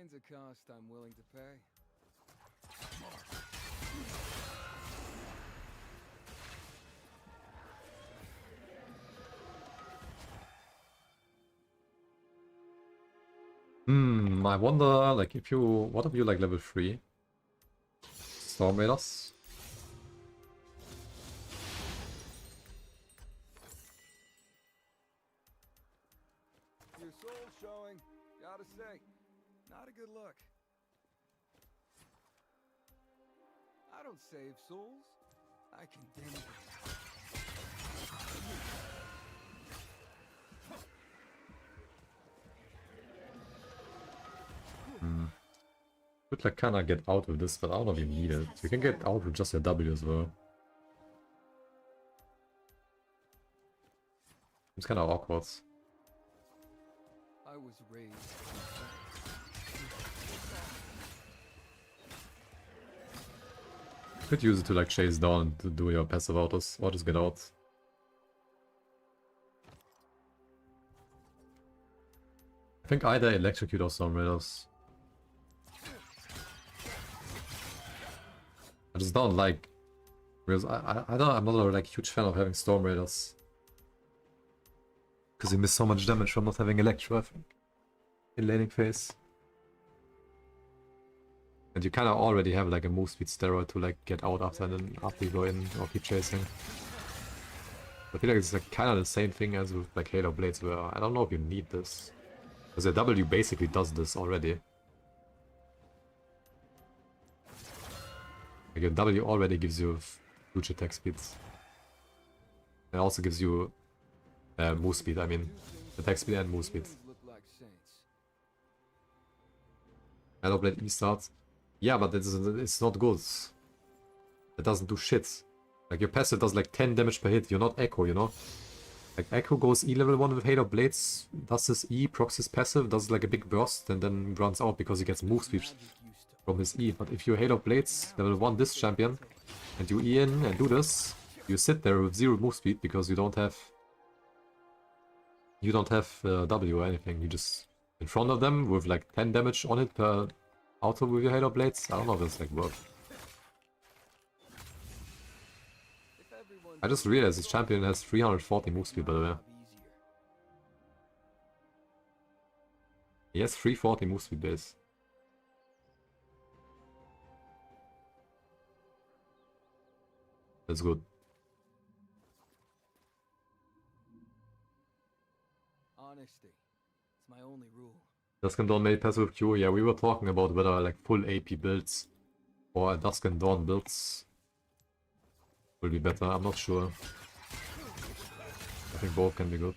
remains a cost I'm willing to pay. I wonder, like, if you... What if you, like, level 3? Storm Raiders? Your soul showing, gotta say, not a good look. I don't save souls, I condemn them. Could, like, kinda get out with this, but I don't know if you need it. You can get out with just your W as well. It's kinda awkward. I was raised. Could use it to, like, chase down to do your passive autos, or just get out. I think either electrocute or Storm Raiders. I just don't like... Because I'm not a, like, huge fan of having Storm Raiders. Because you miss so much damage from not having Electro, I think. In laning phase. And you kinda already have like a move speed steroid to like get out after and then after you go in or keep chasing. I feel like it's like kinda the same thing as with like Halo Blades, where I don't know if you need this. Because the W basically does this already. Like your W already gives you huge attack speeds. It also gives you move speed, I mean. Attack speed and move speed. Halo Blade E starts. Yeah, but it's not good. It doesn't do shit. Like, your passive does like 10 damage per hit. You're not Echo, you know? Like, Echo goes E level 1 with Halo Blades, does his E, procs his passive, does like a big burst, and then runs out because he gets move speed from his E. But if you Halo Blades level 1 this champion, and you E in and do this, you sit there with 0 move speed because you don't have... W or anything. You just in front of them with like 10 damage on it per auto with your Halo Blades. I don't know if it's like worth. I just realized this champion has 340 move speed, by the way. He has 340 move speed base. That's good. Honesty. It's my only rule. Dusk and Dawn made passive Q. Yeah, we were talking about whether like full AP builds or Dusk and Dawn builds will be better. I'm not sure. I think both can be good.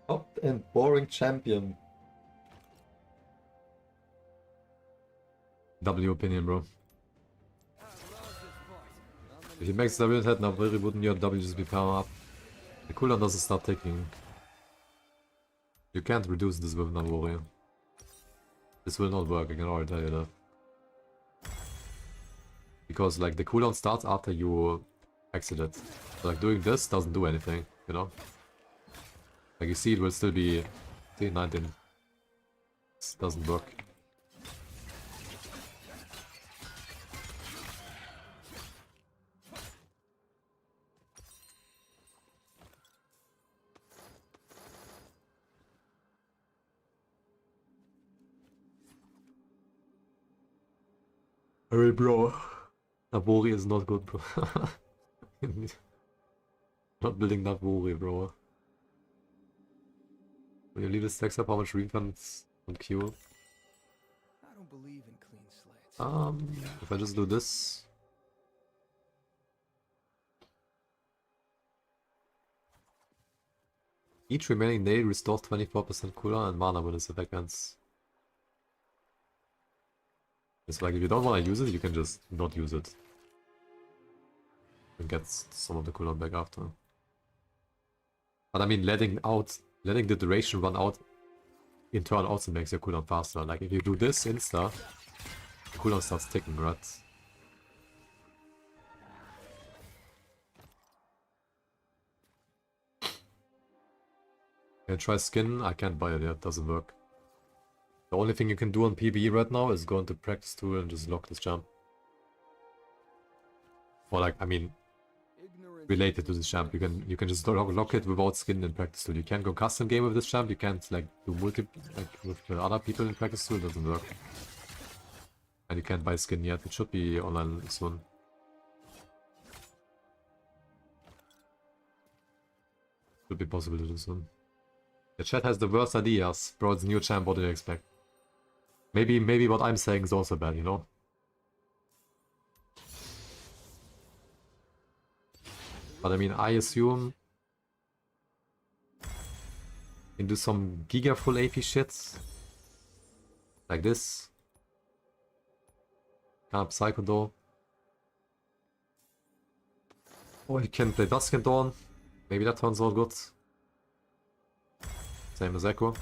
Hot and boring champion. W opinion, bro. If you max W head now, why wouldn't your W just be power up? The cooldown doesn't start ticking. You can't reduce this with Navori. This will not work, I can already tell you that. Because like the cooldown starts after you exit it. So, like doing this doesn't do anything, you know? Like you see it will still be 19. This doesn't work. Alright, bro. Navori is not good, bro. Not building Navori, bro. When you leave the stacks up, how much refunds on Q? I don't believe in clean slates. If I just do this. Each remaining day restores 24% cooldown and mana when this effect ends. It's like if you don't want to use it, you can just not use it. And get some of the cooldown back after. But I mean, letting the duration run out in turn also makes your cooldown faster. Like if you do this insta, the cooldown starts ticking, right? Can I try skin? I can't buy it yet, doesn't work. The only thing you can do on PvE right now is go into practice tool and just lock this jump. Or like, I mean, related to this champ, you can just lock it without skin in practice tool. You can't go custom game with this champ. You can't like do with other people in practice tool. It doesn't work. And you can't buy skin yet. It should be online soon. Should be possible to do soon. The chat has the worst ideas. Bro, it's new champ. What do you expect? Maybe what I'm saying is also bad, you know? But I mean, I assume you can do some giga full AP shit. Like this. Kind of Psycho Door. Or you can play Dusk and Dawn. Maybe that turns out good. Same as Echo.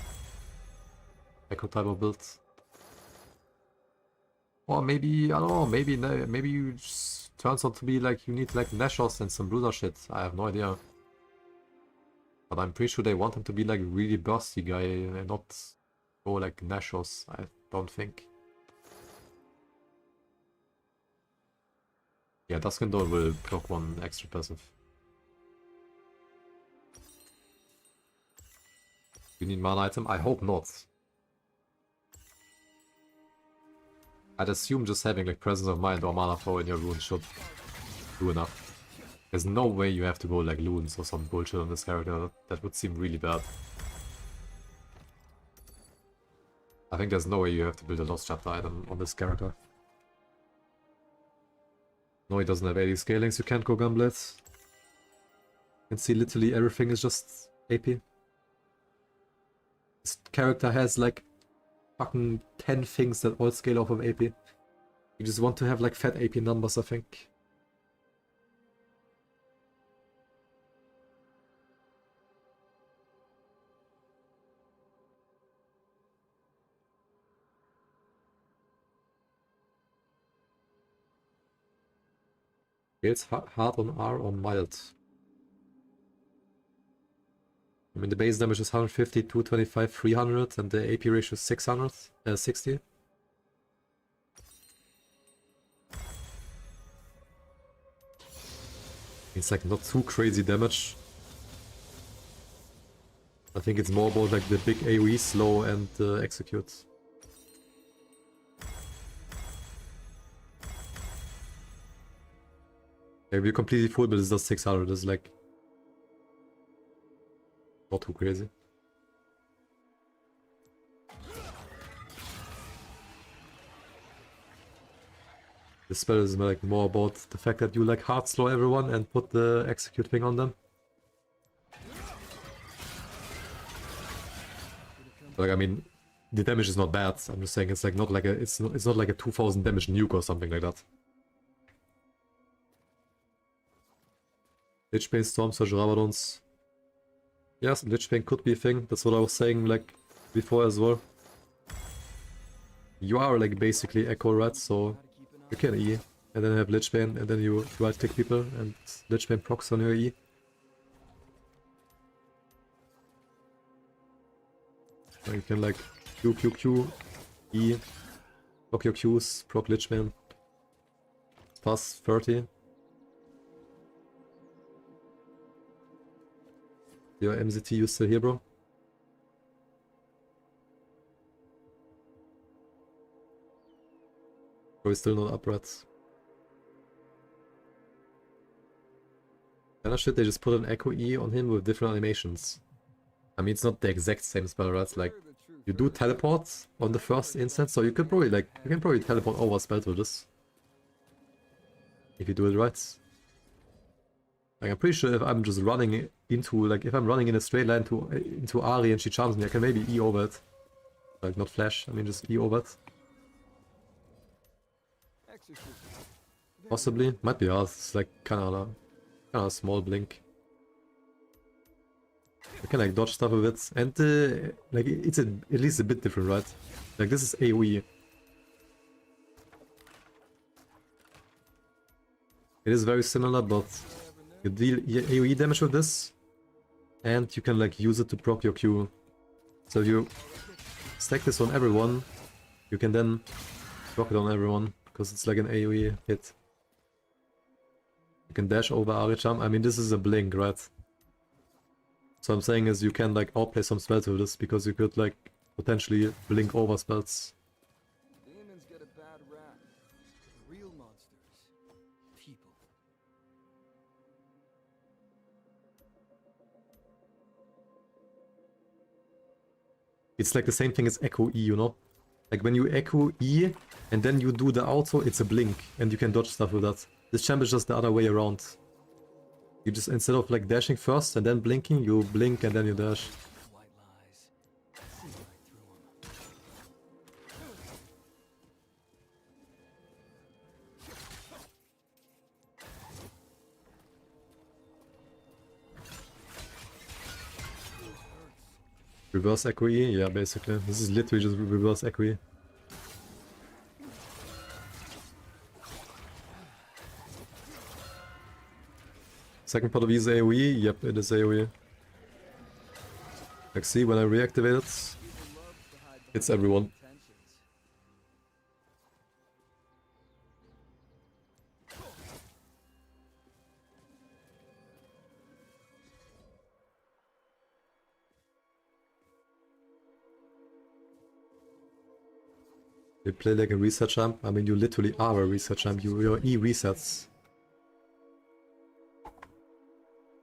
Echo type of build. Or maybe, I don't know, maybe you just turns out to be like you need like Nashos and some bruiser shit. I have no idea. But I'm pretty sure they want him to be like really bursty guy and not go like Nashos, I don't think. Yeah, Dusk and Dawn will proc one extra passive. You need mana item? I hope not. I'd assume just having like Presence of Mind or Mana Flow in your runes should do enough. There's no way you have to go like Loons or some bullshit on this character. That would seem really bad. I think there's no way you have to build a Lost Chapter item on this character. No, he doesn't have 80 scalings, you can't go Gunblade. You can see literally everything is just AP. This character has like fucking 10 things that all scale off of AP. You just want to have like fat AP numbers, I think. It's hard on R or mild. I mean, the base damage is 150, 225, 300, and the AP ratio is 60. It's like not too crazy damage. I think it's more about like the big AoE slow and execute. If you completely full build, it does 600. It's like not too crazy. This spell is like more about the fact that you like hard slow everyone and put the execute thing on them. Like I mean, the damage is not bad. I'm just saying it's like not like a it's not like a 2000 damage nuke or something like that. Lichbane, Storm Surge, Rabadons. Yes, Lichbane could be a thing. That's what I was saying like before as well. You are like basically Echo, right? So you can E and then have Lichbane and then you right click people and Lichbane procs on your E. And you can like Q, E, block your Qs, proc Lichbane. Plus 30. Your MZT, you still here, bro? Or is still not upright? Kinda shit, they just put an Echo E on him with different animations. I mean, it's not the exact same spell, right? Like, You do teleport on the first instance, so you can probably teleport over spell to this. If you do it right. Like, I'm pretty sure if I'm just running into, like, if I'm running in a straight line into Ari and she charms me, I can maybe E over it. Like, not flash, I mean just E over it. Possibly. Might be hard, it's like kinda a small blink. You can like dodge stuff with it, and like it's at least a bit different, right? Like this is AoE. It is very similar, but you deal AoE damage with this, and you can like use it to proc your Q. So if you stack this on everyone, you can then proc it on everyone, because it's like an AoE hit. You can dash over Aricham. I mean, this is a blink, right? So I'm saying is you can like outplay some spells with this, because you could like potentially blink over spells. Demons get a bad rap. Real monsters. People. It's like the same thing as Echo E, you know? Like when you Echo E and then you do the auto, it's a blink and you can dodge stuff with that. This champ is just the other way around. You just, instead of like dashing first and then blinking, you blink and then you dash. White lies. See right through 'em. Reverse Echo E? Yeah, basically. This is literally just reverse Echo E. Second part of E is AoE? Yep, it is AoE. Like see, when I reactivate it, it's everyone. You play like a reset champ? I mean, you literally are a reset champ. Your E resets.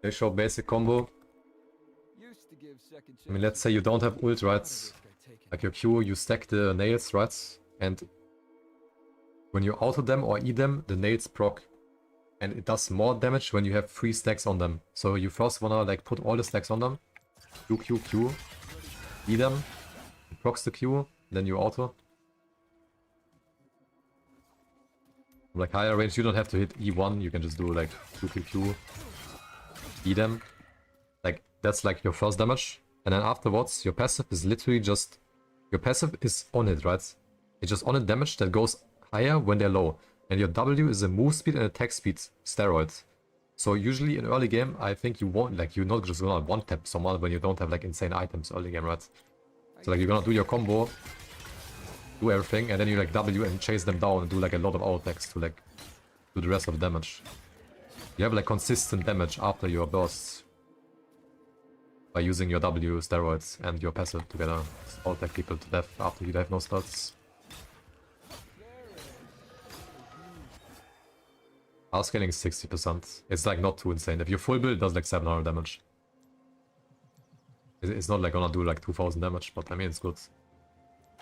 They show basic combo. I mean, let's say you don't have ult, right? Like your Q, you stack the nails, right? And when you auto them or E them, the nails proc. And it does more damage when you have 3 stacks on them. So you first wanna like put all the stacks on them. Q, Q, Q. E them. It procs the Q. Then you auto. Like higher range, you don't have to hit E1. You can just do like Q, Q, Q. E them. Like, that's like your first damage. And then afterwards, your passive is literally just... Your passive is on it, right? It's just on it damage that goes higher when they're low. And your W is a move speed and attack speed steroid. So usually in early game, I think you won't, like, you're not just gonna one-tap someone when you don't have like insane items early game, right? So like, you're gonna do your combo, do everything, and then you like W and chase them down and do like a lot of auto attacks to like do the rest of the damage. You have like consistent damage after your bursts by using your W, steroids, and your passive together. All attack people to death after you have no spells. Our scaling is 60%. It's like not too insane. If you full build, it does like 700 damage. It's not like gonna do like 2000 damage, but I mean it's good.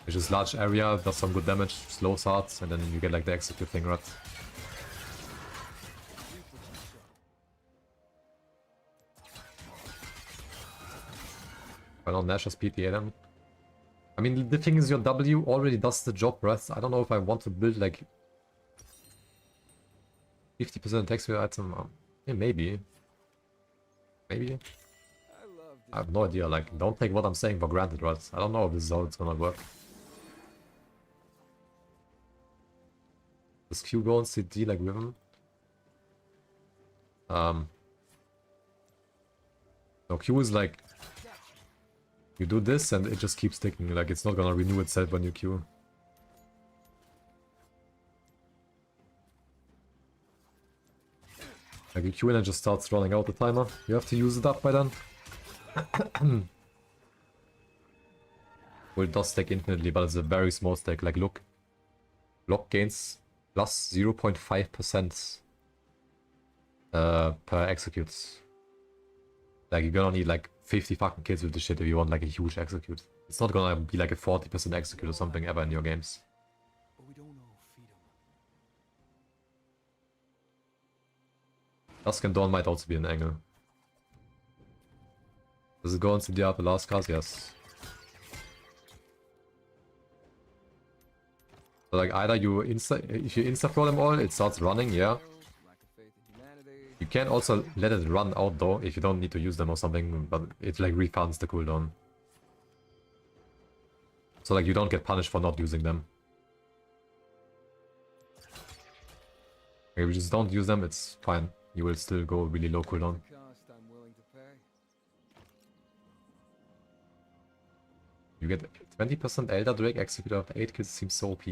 It's just large area, does some good damage, slows hard, and then you get like the execute thing, right? I don't Nash or speed the item. I mean, the thing is your W already does the job, right? I don't know if I want to build like 50% attack speed item. Yeah, maybe. Maybe. I have no idea. Like, don't take what I'm saying for granted, right? I don't know if this is how it's gonna work. Does Q go on CD like with him? No, Q is like... You do this and it just keeps ticking, like it's not gonna renew itself when you Q. Like you Q and it just starts running out the timer. You have to use it up by then. Well, it does stack infinitely, but it's a very small stack. Like look. Block gains plus 0.5% per executes. Like you're gonna need like 50 fucking kills with this shit if you want like a huge execute. It's not gonna be like a 40% execute or something ever in your games. But we don't all feed them. Dusk and Dawn might also be an angle. Does it go on CDR the last cast? Yes. So like either you if you insta-throw them all, it starts running, yeah. Lack of faith in humanity. You can also let it run out though, if you don't need to use them or something, but it like refunds the cooldown. So like you don't get punished for not using them. If you just don't use them, it's fine. You will still go really low cooldown. The cost I'm willing to pay. You get 20% Elder Drake execute after 8 kills, seems so OP.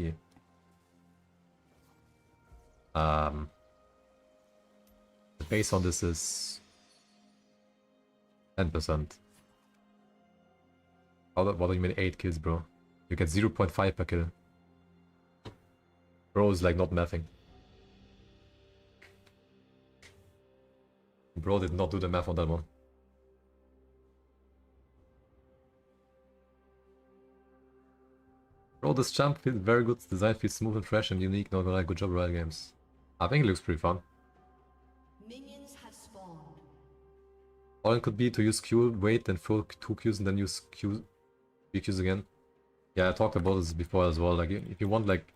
The base on this is 10%. What do you mean 8 kills, bro? You get 0.5 per kill. Bro is like not mathing. Bro did not do the math on that one. Bro, this champ feels very good. Design feels smooth and fresh and unique. Not gonna good job, Riot Games. I think it looks pretty fun. Minions have spawned. All it could be to use Q, wait, then throw 2 Qs and then use Q, 3 Qs again. Yeah, I talked about this before as well. Like, if you want, like,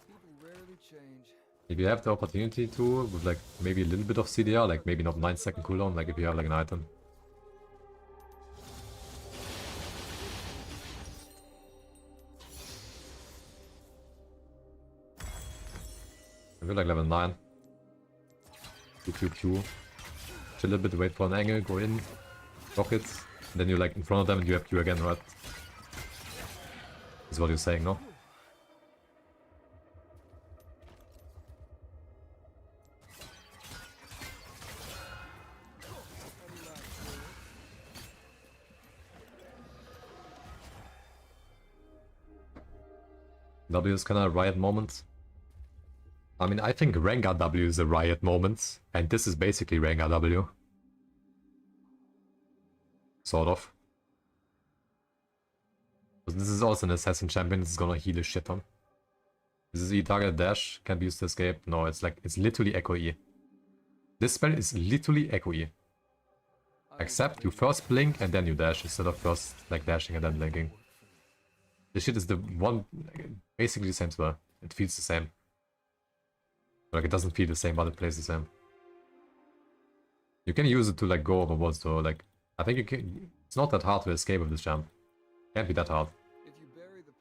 People rarely change. if you have the opportunity to, with like maybe a little bit of CDR, like maybe not 9-second cooldown, like if you have like an item. I feel like level 9. Q, chill a little bit, wait for an angle, go in, rocket, and then you're like in front of them and you have Q again, right? Is what you're saying, no? W is kind of a riot moment. I mean, I think Rengar W is a riot moment, and this is basically Rengar W. Sort of. This is also an assassin champion, this is gonna heal a shit ton. This is E-target dash, can't be used to escape. No, it's like, it's literally Echo E. This spell is literally Echo E. Except you first blink and then you dash, instead of first like dashing and then blinking. This shit is the one, basically the same spell. It feels the same. Like it doesn't feel the same, but it plays the same. You can use it to like go over walls though, like, I think you can, it's not that hard to escape with this champ. Can't be that hard.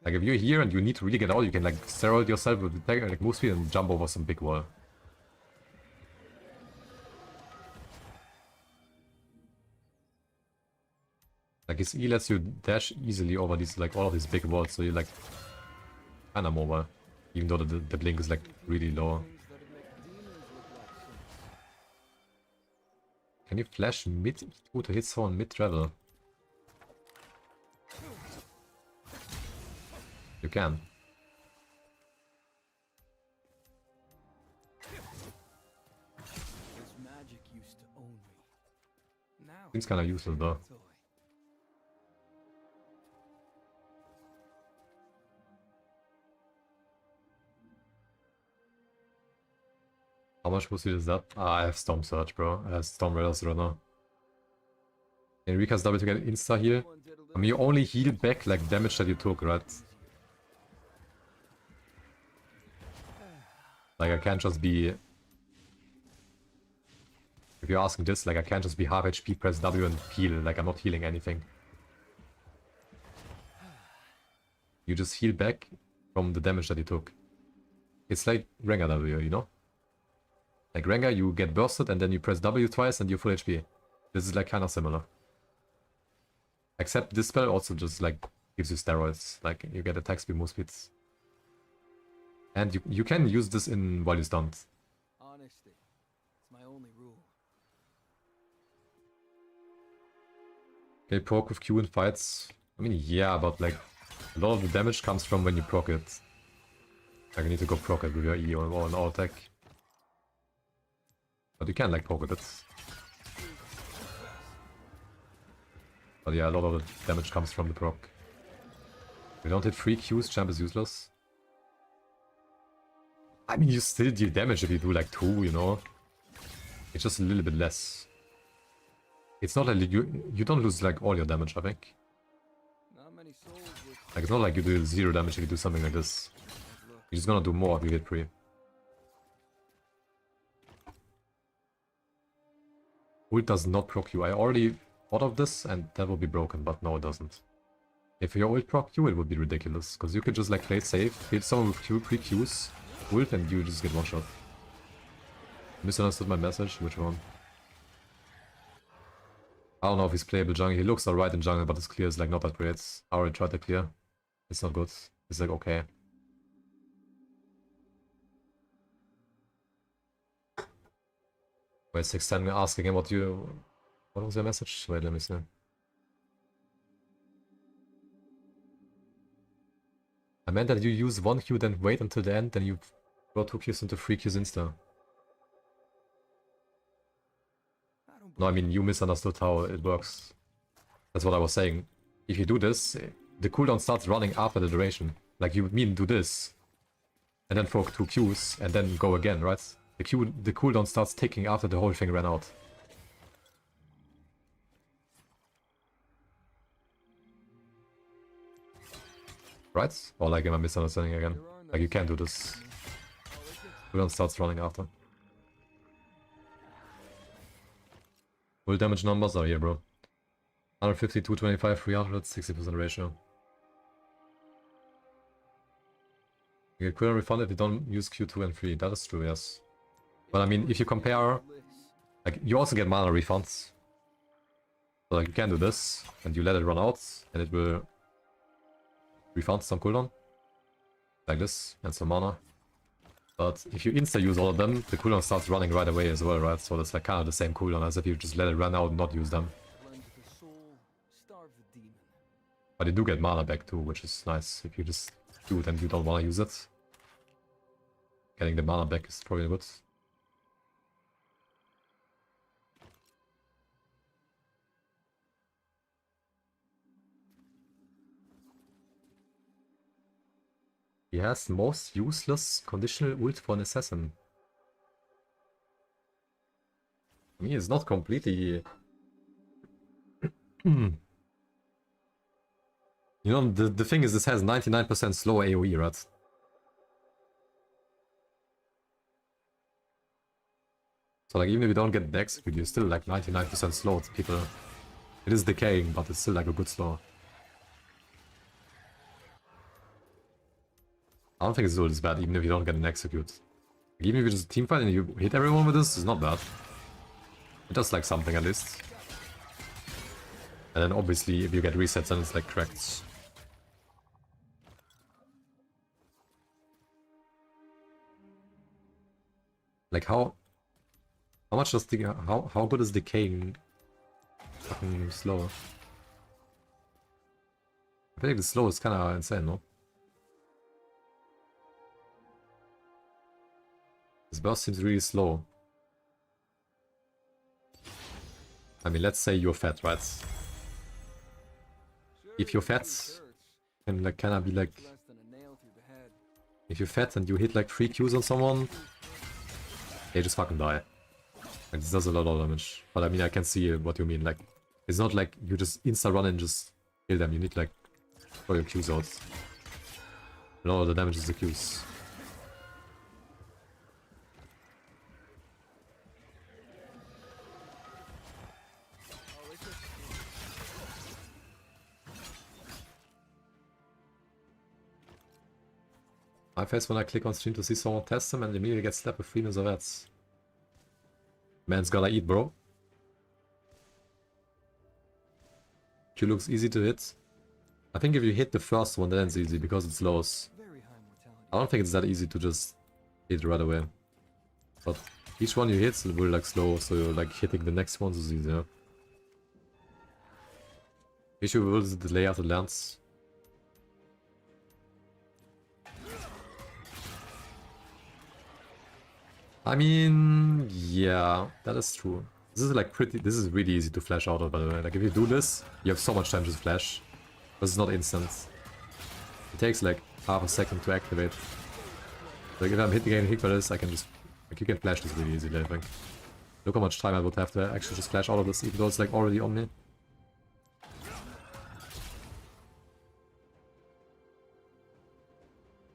Like if you're here and you need to really get out, you can like steroid yourself with the like move speed and jump over some big wall. Like his E lets you dash easily over these like all of these big walls, so you're like kinda mobile. Even though the blink is like really low. Can you flash mid E2 to hit someone mid-travel? You can. This magic used to own me. Now Seems kinda useless though. toy. How much boost is that? Ah, I have Storm Surge, bro. I have Storm Raiders Runner. Can recast W to get insta heal? I mean, you only heal back like damage that you took, right? Like, I can't just be... If you're asking this, like, I can't just be half HP, press W and heal. Like, I'm not healing anything. You just heal back from the damage that you took. It's like Rengar W, you know? Like Rengar, you get bursted and then you press W twice and you're full HP. This is like kinda similar. Except this spell also just like gives you steroids. Like you get attack speed, move speeds. And you can use this in while you're stunned. Honesty. It's my only rule. Okay, proc with Q in fights. I mean, yeah, but like a lot of the damage comes from when you proc it. Like you need to go proc it with your E or an all attack. But you can like poke with it. But yeah, a lot of the damage comes from the proc. You don't hit 3 Qs, champ is useless. I mean, you still deal damage if you do like 2, you know? It's just a little bit less. It's not like you don't lose like all your damage, I think. Not many souls with Like, it's not like you do 0 damage if you do something like this. You're just gonna do more if you hit 3. Ult does not proc you. I already thought of this and that would be broken, but no it doesn't. If your ult proc you, it would be ridiculous. Because you could just like play safe, hit someone with 2 pre-Qs, ult, and you just get one shot. Misunderstood my message? Which one? I don't know if he's playable jungle. He looks alright in jungle, but his clear is like not that great. I already tried the clear. It's not good. It's like okay. Wait, 610 asking him what was your message? Wait, let me see. I meant that you use 1 Q, then wait until the end, then you draw 2 Qs into 3 Qs insta. No, I mean, you misunderstood how it works. That's what I was saying. If you do this, the cooldown starts running after the duration. Like, you mean do this, and then proc 2 Qs, and then go again, right? The cooldown starts ticking after the whole thing ran out. Right? Or like am I misunderstanding again? Like you can't do this. Cooldown starts running after. Full damage numbers are here, bro. 150, 225, 300, 60% ratio. You get cooldown refund if you don't use Q2 and 3. That is true, yes. But I mean, if you compare, like, you also get mana refunds. So like, you can do this, and you let it run out, and it will refund some cooldown. Like this, and some mana. But if you insta-use all of them, the cooldown starts running right away as well, right? So that's like kind of the same cooldown as if you just let it run out and not use them. But you do get mana back too, which is nice. If you just do it and you don't want to use it. Getting the mana back is probably good. He has most useless conditional ult for an assassin. I mean, it's not completely... You know, the thing is, this has 99% slow AoE, right? So like, even if you don't get the execute, you're still like 99% slow to people. It is decaying, but it's still like a good slow. I don't think it's all this bad, even if you don't get an execute. Like, even if you just teamfight and you hit everyone with this, it's not bad. It does like something at least. And then obviously if you get resets then it's like cracked. Like how much does the how good is decaying fucking slow? I feel like the slow is kinda insane, no? This burst seems really slow. I mean, let's say you're fat, right? If you're fat, can like kinda be like... If you're fat and you hit like 3 Qs on someone, they just fucking die. Like, this does a lot of damage. But I mean, I can see what you mean. Like, it's not like you just insta-run and just kill them. You need like throw your Qs out. And all the damage is the Qs. My face when I click on stream to see someone test them and immediately get slapped with 3 minutes of ads. Man's gotta eat, bro. Q looks easy to hit. I think if you hit the first one, then it's easy because it's lows. I don't think it's that easy to just hit right away. But each one you hit will like slow, so you're like hitting the next ones is easier. Issue will is the delay after it lands. I mean, yeah, that is true. This is like this is really easy to flash out of, by the way. Like if you do this, you have so much time to flash. But it's not instant. It takes like half a second to activate. Like if I'm getting hit by this, I can just like you can flash this really easily, I think. Look how much time I would have to actually just flash all of this, even though it's like already on me.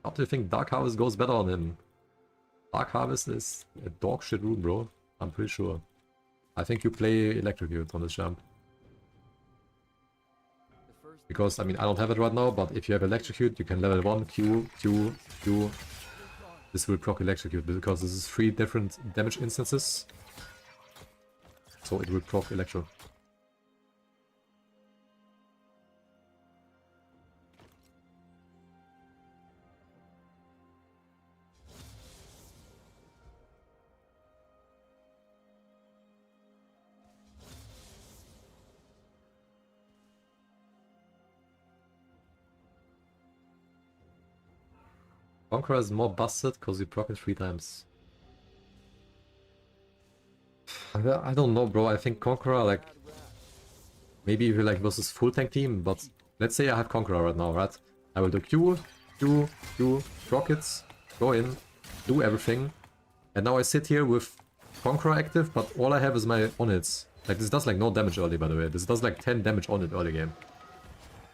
How do you think Dark Harvest goes better on him? Dark Harvest is a dog shit rune, bro. I'm pretty sure. I think you play Electrocute on this jump. Because, I mean, I don't have it right now, but if you have Electrocute, you can level 1, Q, Q, Q. This will proc Electrocute, because this is 3 different damage instances. So it will proc Electro. Conqueror is more busted because you proc it 3 times. I don't know, bro. I think Conqueror, like, maybe if you like versus full tank team, but let's say I have Conqueror right now, right? I will do Q, Q, Q, proc it, go in, do everything, and now I sit here with Conqueror active, but all I have is my on-hits. Like, this does like no damage early, by the way. This does like 10 damage on it early game.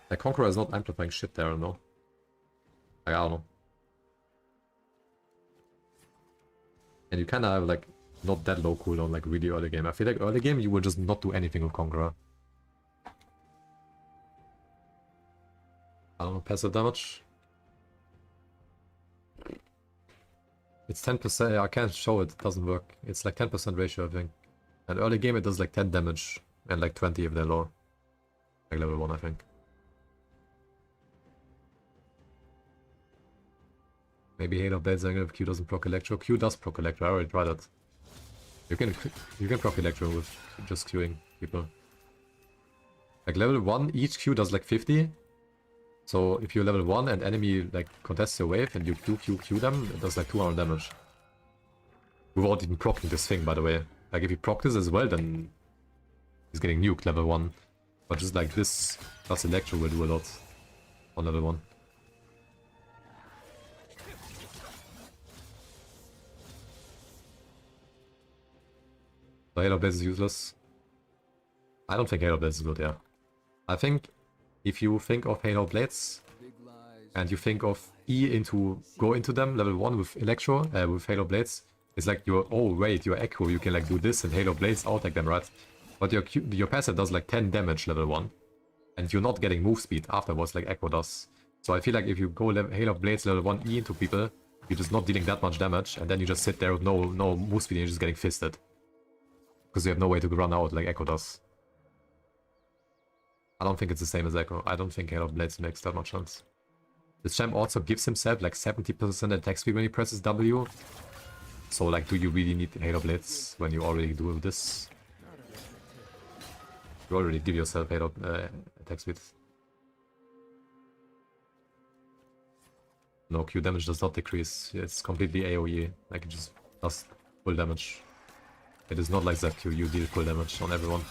Like, Conqueror is not amplifying shit there, no? Like, I don't know. And you kinda have like not that low cooldown like really early game. I feel like early game you will just not do anything with Conqueror. I don't know, passive damage. It's 10%, I can't show it, it doesn't work. It's like 10% ratio, I think. And early game it does like 10 damage and like 20 if they're low. Like level 1, I think. Maybe Halo Blades if Q doesn't proc Electro. Q does proc Electro, I already tried it. You can proc Electro with just queuing people. Like level 1, each Q does like 50. So if you're level 1 and enemy like contests your wave and you Q them, it does like 200 damage. Without even proccing this thing, by the way. Like if you proc this as well, then he's getting nuked level 1. But just like this plus Electro will do a lot on level 1. So Halo Blades is useless. I don't think Halo Blades is good, yeah. I think if you think of Halo Blades and you think of E into go into them level 1 with Electro, with Halo Blades, it's like your oh wait, your Echo, you can like do this and Halo Blades out-tech them, right? But your passive does like 10 damage level 1. And you're not getting move speed afterwards like Echo does. So I feel like if you go Halo Blades level 1 E into people, you're just not dealing that much damage and then you just sit there with no move speed and you're just getting fisted. Because you have no way to run out like Echo does. I don't think it's the same as Echo. I don't think Halo Blades makes that much sense. This champ also gives himself like 70% attack speed when he presses W. So like, do you really need Halo Blades when you already do this? You already give yourself Halo attack speed. No, Q damage does not decrease. It's completely AoE. Like it just does full damage. It is not like ZQ, you deal full damage on everyone.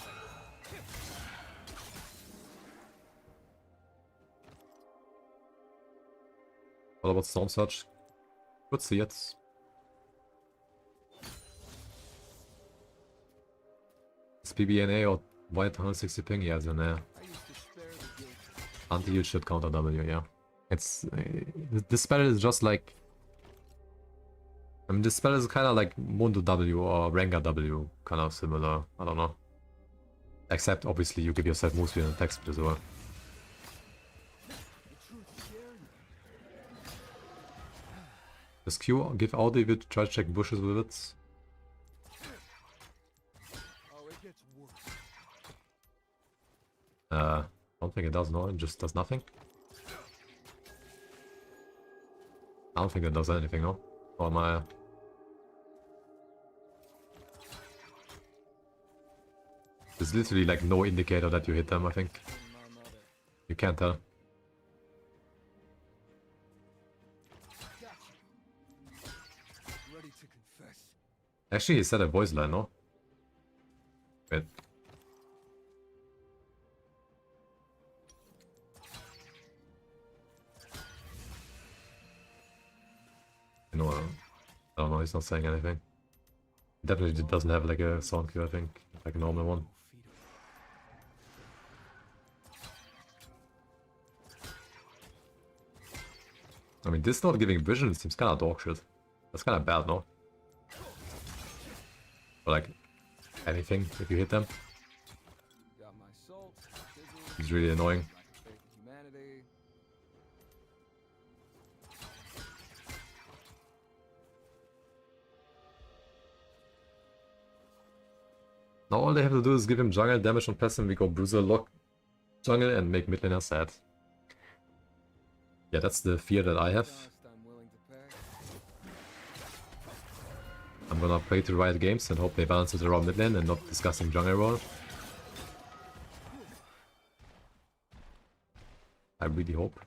What about Storm Surge? Could see it. Is PBNA or white 160 ping? Yes, and anti-heal should counter W, yeah. It's... this spell is just like... I mean, this spell is kind of like Mundo W or Rengar W, kind of similar. I don't know. Except, obviously, you give yourself move speed and attack speed as well. Does Q give out if you try to check bushes with it? I don't think it does, no. It just does nothing. I don't think it does anything, no. Or am I... There's literally like no indicator that you hit them, I think. You can't tell. Actually, he said a voice line, no? Wait. I don't know, he's not saying anything. Definitely doesn't have like a sound cue, I think. Like a normal one. I mean, this not giving vision seems kind of dog shit. That's kind of bad, no? Or like, anything if you hit them. Got my salt, scissors, It's really annoying. my faith in humanity. Now all they have to do is give him jungle damage on passive, we go bruiser, lock jungle, and make mid laner sad. Yeah, that's the fear that I have. Cost I'm willing to pay. I'm gonna play to Riot Games and hope they balance it around mid lane and not discussing jungle role. I really hope.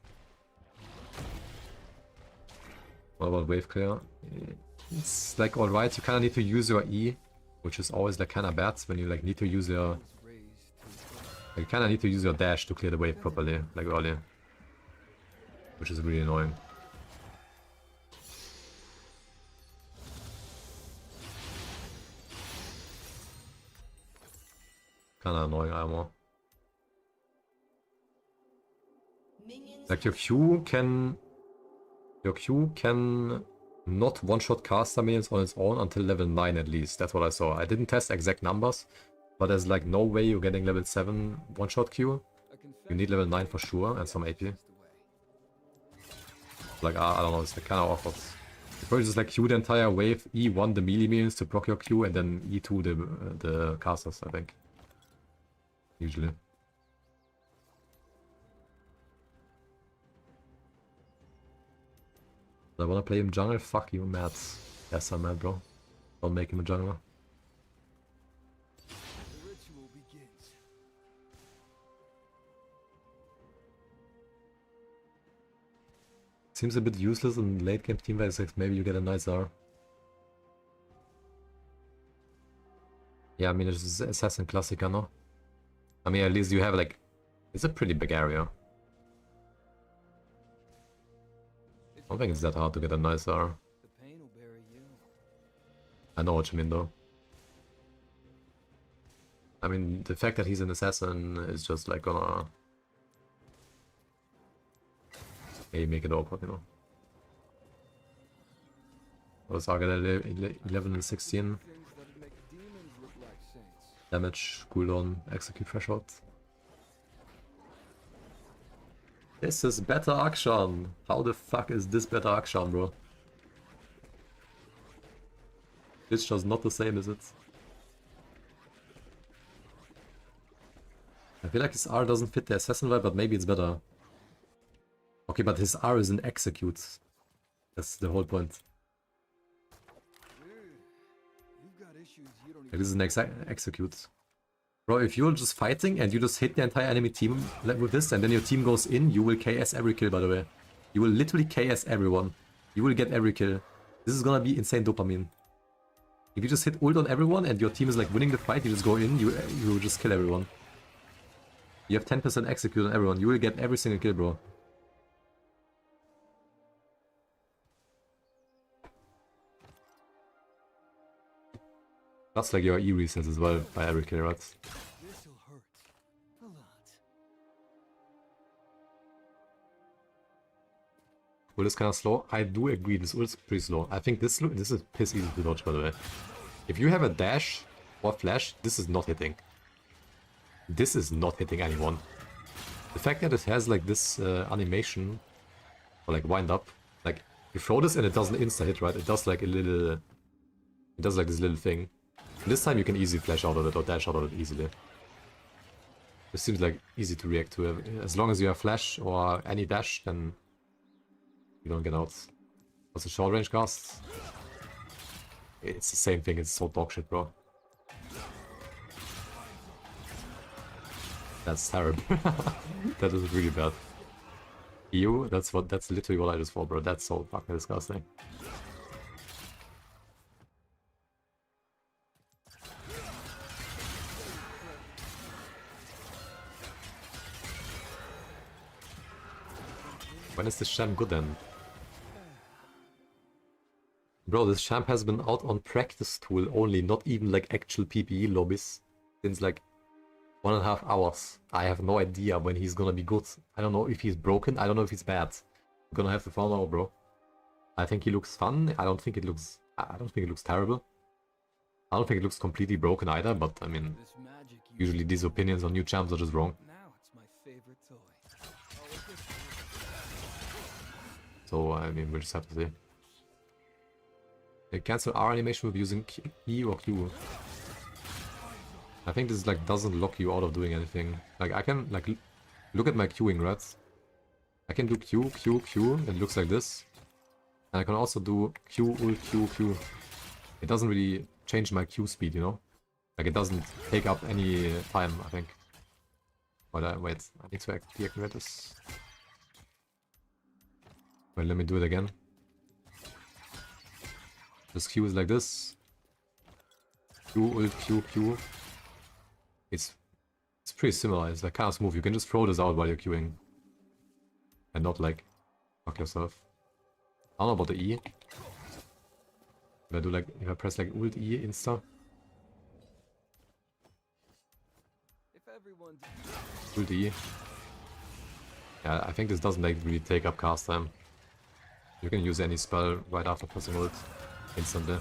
What about wave clear? It's like alright, you kinda need to use your E, which is always like kinda bad when you like need to use your... Raised to Like, you kinda need to use your dash to clear the wave properly, like earlier. Which is really annoying. Kinda annoying armor. Minions Like your Q can... Your Q can not one-shot caster minions on its own until level 9 at least. That's what I saw. I didn't test exact numbers, but there's like no way you're getting level 7 one-shot Q. You need level 9 for sure and some AP. Like, I don't know, it's like kind of awkward. You probably just like Q the entire wave, E1 the melee minions to proc your Q, and then E2 the casters, I think. Usually. I wanna play him jungle? Fuck you, Matt. Yes, I'm mad, bro. Don't make him a jungler. The ritual begins. Seems a bit useless in late game team fights, like maybe you get a nice R. Yeah, I mean, it's Assassin Classica, no? I mean, at least you have like... It's a pretty big area. I don't think it's that hard to get a nice R. The pain will bury you. I know what you mean, though. I mean, the fact that he's an assassin is just like gonna... Hey, make it awkward, you know. Was target 11 and 16. Things that'd make demons look like saints. Damage, cooldown, execute threshold. This is better Akshan. How the fuck is this better Akshan, bro? It's just not the same, is it? I feel like his R doesn't fit the assassin vibe, but maybe it's better. Okay, but his R is an execute. That's the whole point. You've got issues you don't Like, this is an execute. Bro, if you're just fighting and you just hit the entire enemy team with this and then your team goes in, you will KS every kill, by the way. You will literally KS everyone. You will get every kill. This is gonna be insane dopamine. If you just hit ult on everyone and your team is like winning the fight, you just go in, you will just kill everyone. You have 10% execute on everyone. You will get every single kill, bro. That's like your E resets as well by every kill, right? This'll hurt a lot. Ult is kind of slow. I do agree, this ult is pretty slow. I think this is piss easy to dodge, by the way. If you have a dash or flash, this is not hitting. This is not hitting anyone. The fact that it has like this animation, or like wind up, like you throw this and it doesn't insta hit, right? It does like a little, it does like this little thing. This time you can easily flash out of it or dash out of it easily. It seems like easy to react to. As long as you have flash or any dash, then you don't get out. What's the short range cast? It's the same thing, it's so dog shit, bro. That's terrible. That is really bad. You, that's literally what I just thought, bro. That's so fucking disgusting. When is this sham good then? Bro, this champ has been out on practice tool only, not even like actual PPE lobbies, since like 1.5 hours. I have no idea when he's gonna be good. I don't know if he's broken, I don't know if he's bad. I'm gonna have to find out, bro. I think he looks fun. I don't think it looks terrible. I don't think it looks completely broken either, but I mean, This magic you usually these opinions on new champs are just wrong. now it's my favorite toy. Oh, what's this? So, I mean, we'll just have to see. They cancel R animation with using E or Q. I think this like doesn't lock you out of doing anything. Like I can like look at my queuing, right? I can do Q, Q, Q, it looks like this. And I can also do Q, ult, Q, Q. It doesn't really change my Q speed, you know? Like it doesn't take up any time, I think. But wait, I need to deactivate this. Wait, let me do it again. This Q is like this. Q, ult, Q, Q. It's pretty similar. It's like kind of smooth. You can just throw this out while you're queuing. And not like fuck yourself. I don't know about the E. If I press like ult E insta. If everyone Ult E. Yeah, I think this doesn't like really take up cast time. You can use any spell right after pressing ult instantly.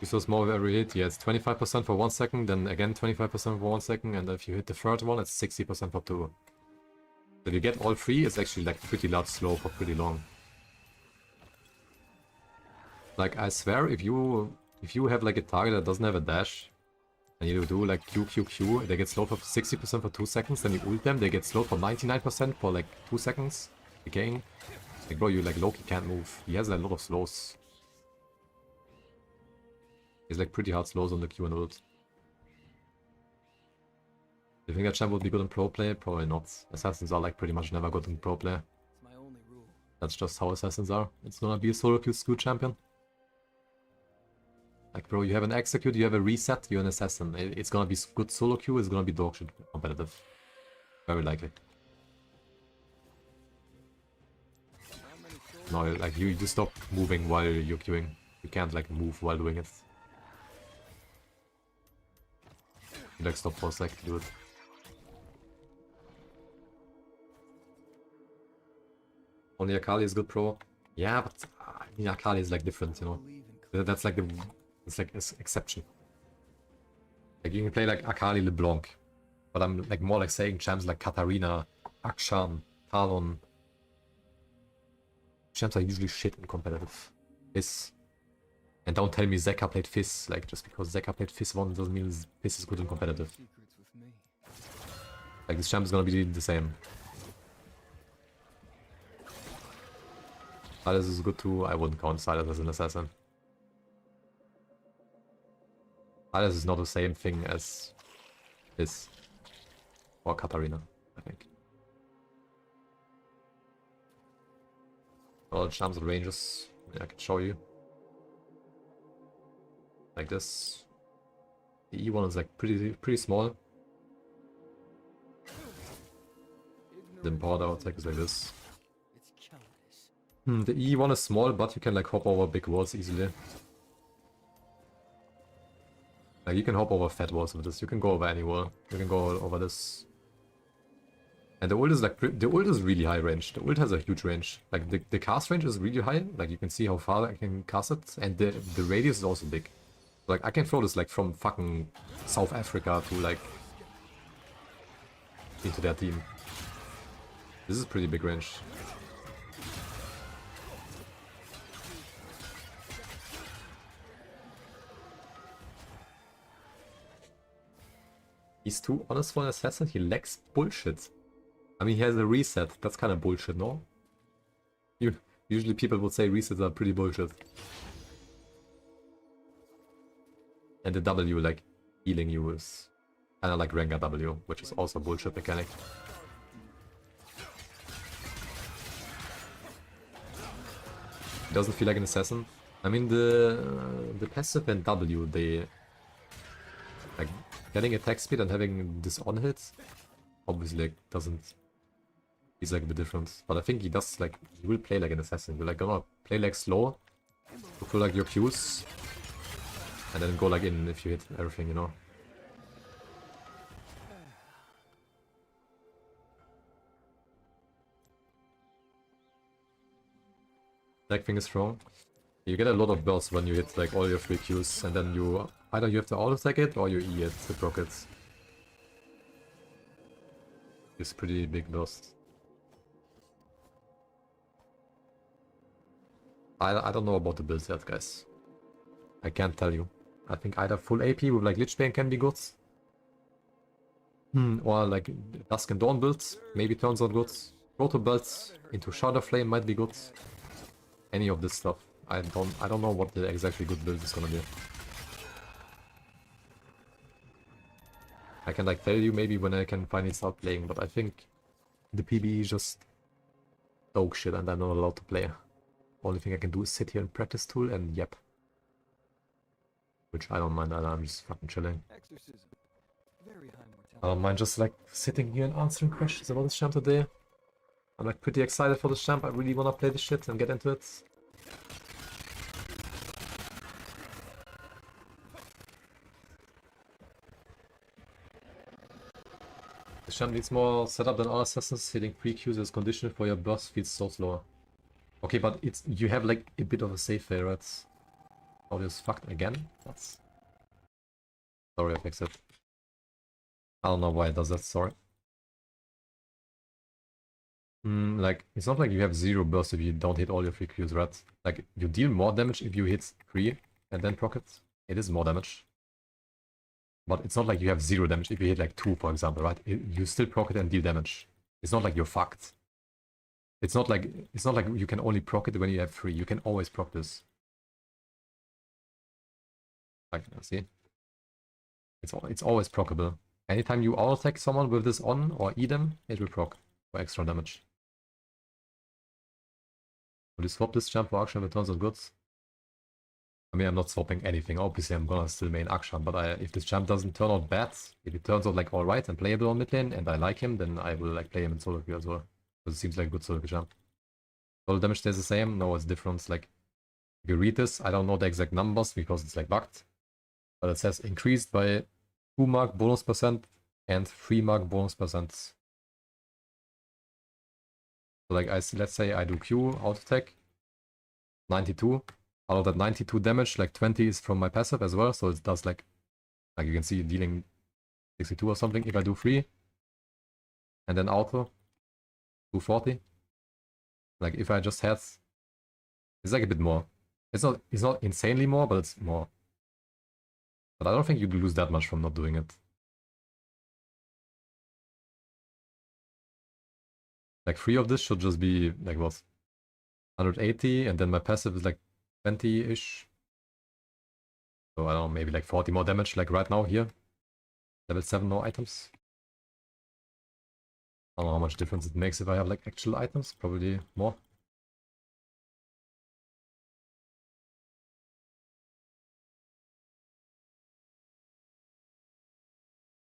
You so small with every hit, yeah, it's 25% for 1 second, then again 25% for 1 second, and if you hit the third one, it's 60% for 2. If you get all 3, it's actually like pretty large slow for pretty long. Like I swear, if you have like a target that doesn't have a dash, and you do like Q Q Q, they get slowed for 60% for 2 seconds, then you ult them, they get slowed for 99% for like 2 seconds, decaying. Like bro, you like Loki can't move. He has like, a lot of slows. He's like pretty hard slows on the Q and ult. Do you think that champ would be good in pro play? Probably not. Assassins are like pretty much never good in pro play. it's my only rule. That's just how assassins are. It's gonna be a solo queue skew champion. Like bro, you have an execute, you have a reset, you're an assassin. It's gonna be good solo queue, it's gonna be dog shit competitive. Very likely. How many souls? No, like you stop moving while you're queuing. You can't like move while doing it. You like stop for a sec to do it. Only Akali is good pro. Yeah, but I mean Akali is like different, you know. Believe in That's like it's like an exception. Like you can play like Akali LeBlanc, but I'm like more like saying champs like Katarina, Akshan, Talon. Champs are usually shit in competitive. Fizz. And don't tell me Zeka played Fizz. Like just because Zeka played Fizz once doesn't mean Fizz is good in competitive. secrets with me. Like this champ is gonna be the same. Silas is good too. I wouldn't count Silas as an assassin. Silas is not the same thing as Fizz or Katarina, I think. All the champs and ranges, I can show you. Like this. The E1 is like pretty small. The empowered outtake is like this. It's cowardice. The E1 is small, but you can like hop over big walls easily. Like you can hop over fat walls with this. You can go over any wall. You can go over this. And the ult is like the ult is really high range. The ult has a huge range. Like the cast range is really high. Like you can see how far I can cast it, and the radius is also big. Like I can throw this like from fucking South Africa to like into their team. This is pretty big range. He's too honest for an assassin. He lacks bullshit. I mean, he has a reset. That's kind of bullshit, no? Usually people would say resets are pretty bullshit. And the W, like, healing you is kind of like Rengar W, which is also a bullshit mechanic. He doesn't feel like an assassin. I mean, the passive and W, they... Like, getting attack speed and having this on hit obviously like, doesn't. He's like a bit different. But I think he does like, he will play like an assassin. He'll like gonna play like slow, look for like your Qs, and then go like in if you hit everything, you know. That thing is strong. You get a lot of bursts when you hit like all your 3 Qs, and then you either you have to auto attack it or you E it to proc it. It's pretty big burst. I don't know about the build yet, guys. I can't tell you. I think either full AP with like Lich Bane can be good. Or like Dusk and Dawn builds maybe turns out good. Proto builds into Shadow Flame might be good. Any of this stuff. I don't know what the exactly good build is gonna be. I can like tell you maybe when I can finally start playing, but I think the PB is just dog shit and I'm not allowed to play. Only thing I can do is sit here and practice tool and yep. Which I don't mind, I'm just fucking chilling. Exorcism. Very high mortality. I don't mind just like sitting here and answering questions about this champ today. I'm like pretty excited for this champ, I really wanna play this shit and get into it. The champ needs more setup than all assassins. Hitting pre-Qs is conditional for your burst feels so slower. Okay, but it's you have like a bit of a save there, right? Audio is fucked again? That's... Sorry, I fixed it. I don't know why it does that, sorry. Like, it's not like you have 0 burst if you don't hit all your 3 Qs, right? Like, you deal more damage if you hit 3 and then proc it. It is more damage. But it's not like you have 0 damage if you hit like 2, for example, right? You still proc it and deal damage. It's not like you're fucked. It's not like you can only proc it when you have 3. You can always proc this. Like, see? It's always proccable. Anytime you auto attack someone with this on or E them, it will proc for extra damage. Will you swap this champ for Akshan if it turns out good? I mean, I'm not swapping anything. Obviously, I'm gonna still main Akshan, but if this champ doesn't turn out bad, if it turns out like alright and playable on mid lane, and I like him, then I will like play him in solo queue as well. Because it seems like a good solo queue champ. Total damage stays the same. No, it's different. Like, if you read this, I don't know the exact numbers because it's like bugged. But it says increased by 2 mark bonus percent and 3 mark bonus percent. So like let's say I do Q auto attack 92. Out of that 92 damage, like 20 is from my passive as well, so it does like you can see dealing 62 or something if I do 3. And then auto 240. Like if I just had, it's like a bit more. It's not insanely more, but it's more. But I don't think you'd lose that much from not doing it. Like 3 of this should just be like what? 180, and then my passive is like 20-ish. So I don't know, maybe like 40 more damage like right now here. Level 7 no items. I don't know how much difference it makes if I have like actual items, probably more.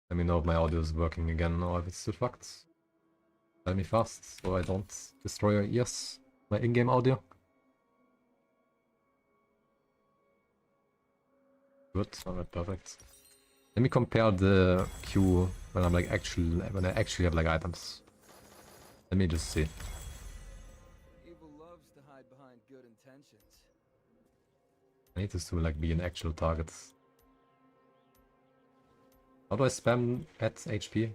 Let me know if my audio is working again or if it's still fucked. Tell me fast so I don't destroy your ears, my in-game audio. Good, alright, perfect. Let me compare the Q when I'm like when I actually have like items. Let me just see. Evil loves to hide behind good intentions. I need this to like be an actual target. How do I spam at HP?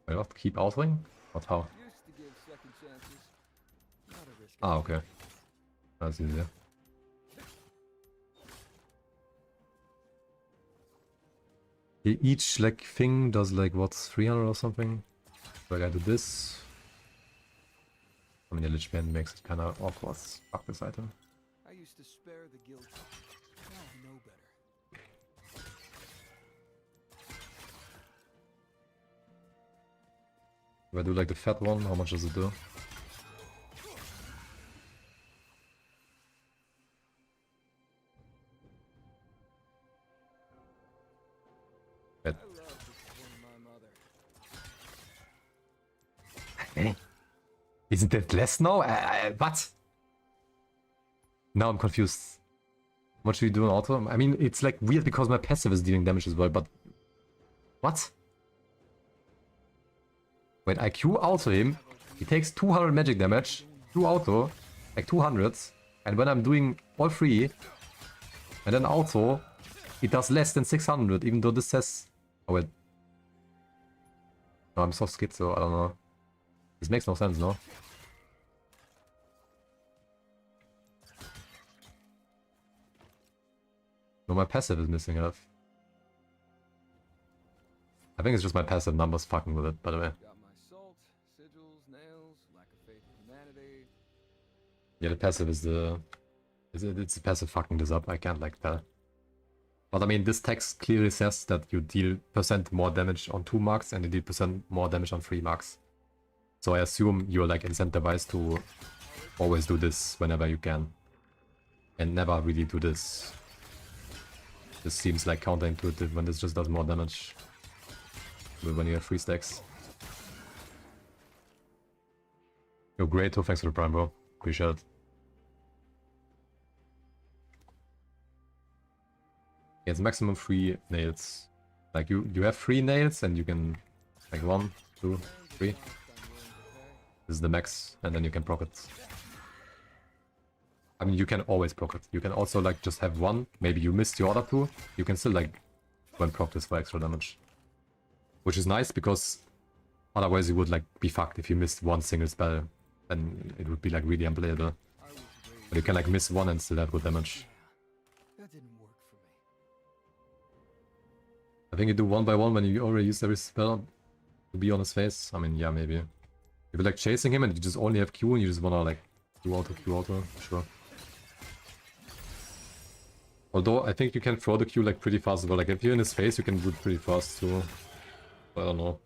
I have to keep outring? What how? Used to give second chances. Not a risk. Ah, okay. That's easier. Each like thing does like what, 300 or something? So I gotta do this. I mean, the Lich Bane makes it kind of awkward. Fuck this item. I used to spare the guilty. Now I know better. If I do like the fat one, how much does it do? I love disappointing my mother. Hey. Isn't that less now? What? Now I'm confused. What should we do in auto? I mean, it's like weird because my passive is dealing damage as well, but... What? Wait, I Q auto him, he takes 200 magic damage, Q auto, like 200, and when I'm doing all three, and then auto, it does less than 600, even though this says... Oh wait. No, I'm so schizo, I don't know. This makes no sense, no? No, my passive is missing it. I think it's just my passive numbers fucking with it, by the way. Got my salt, sigils, nails, lack of faith in humanity. Yeah, the passive is the... It's the passive fucking this up, I can't like that. But I mean, this text clearly says that you deal % more damage on 2 marks and you deal % more damage on 3 marks. So I assume you're like incentivized to always do this whenever you can. And never really do this. This seems like counterintuitive when this just does more damage. When you have 3 stacks. Yo, great, thanks for the prime, bro. Appreciate it. Yeah, it's maximum 3 nails. Like you have 3 nails and you can like 1, 2, 3. This is the max, and then you can proc it. I mean, you can always proc it. You can also like just have 1. Maybe you missed your other 2. You can still like go and proc this for extra damage. Which is nice because otherwise you would like be fucked if you missed 1 single spell. Then it would be like really unplayable. But you can like miss 1 and still have good damage. That didn't work for me. I think you do 1 by 1 when you already used every spell to be on his face. I mean, yeah, maybe. If you're like chasing him and you just only have Q and you just wanna like Q auto, sure. Although I think you can throw the Q like pretty fast as well. Like if you're in his face, you can do it pretty fast too. I don't know.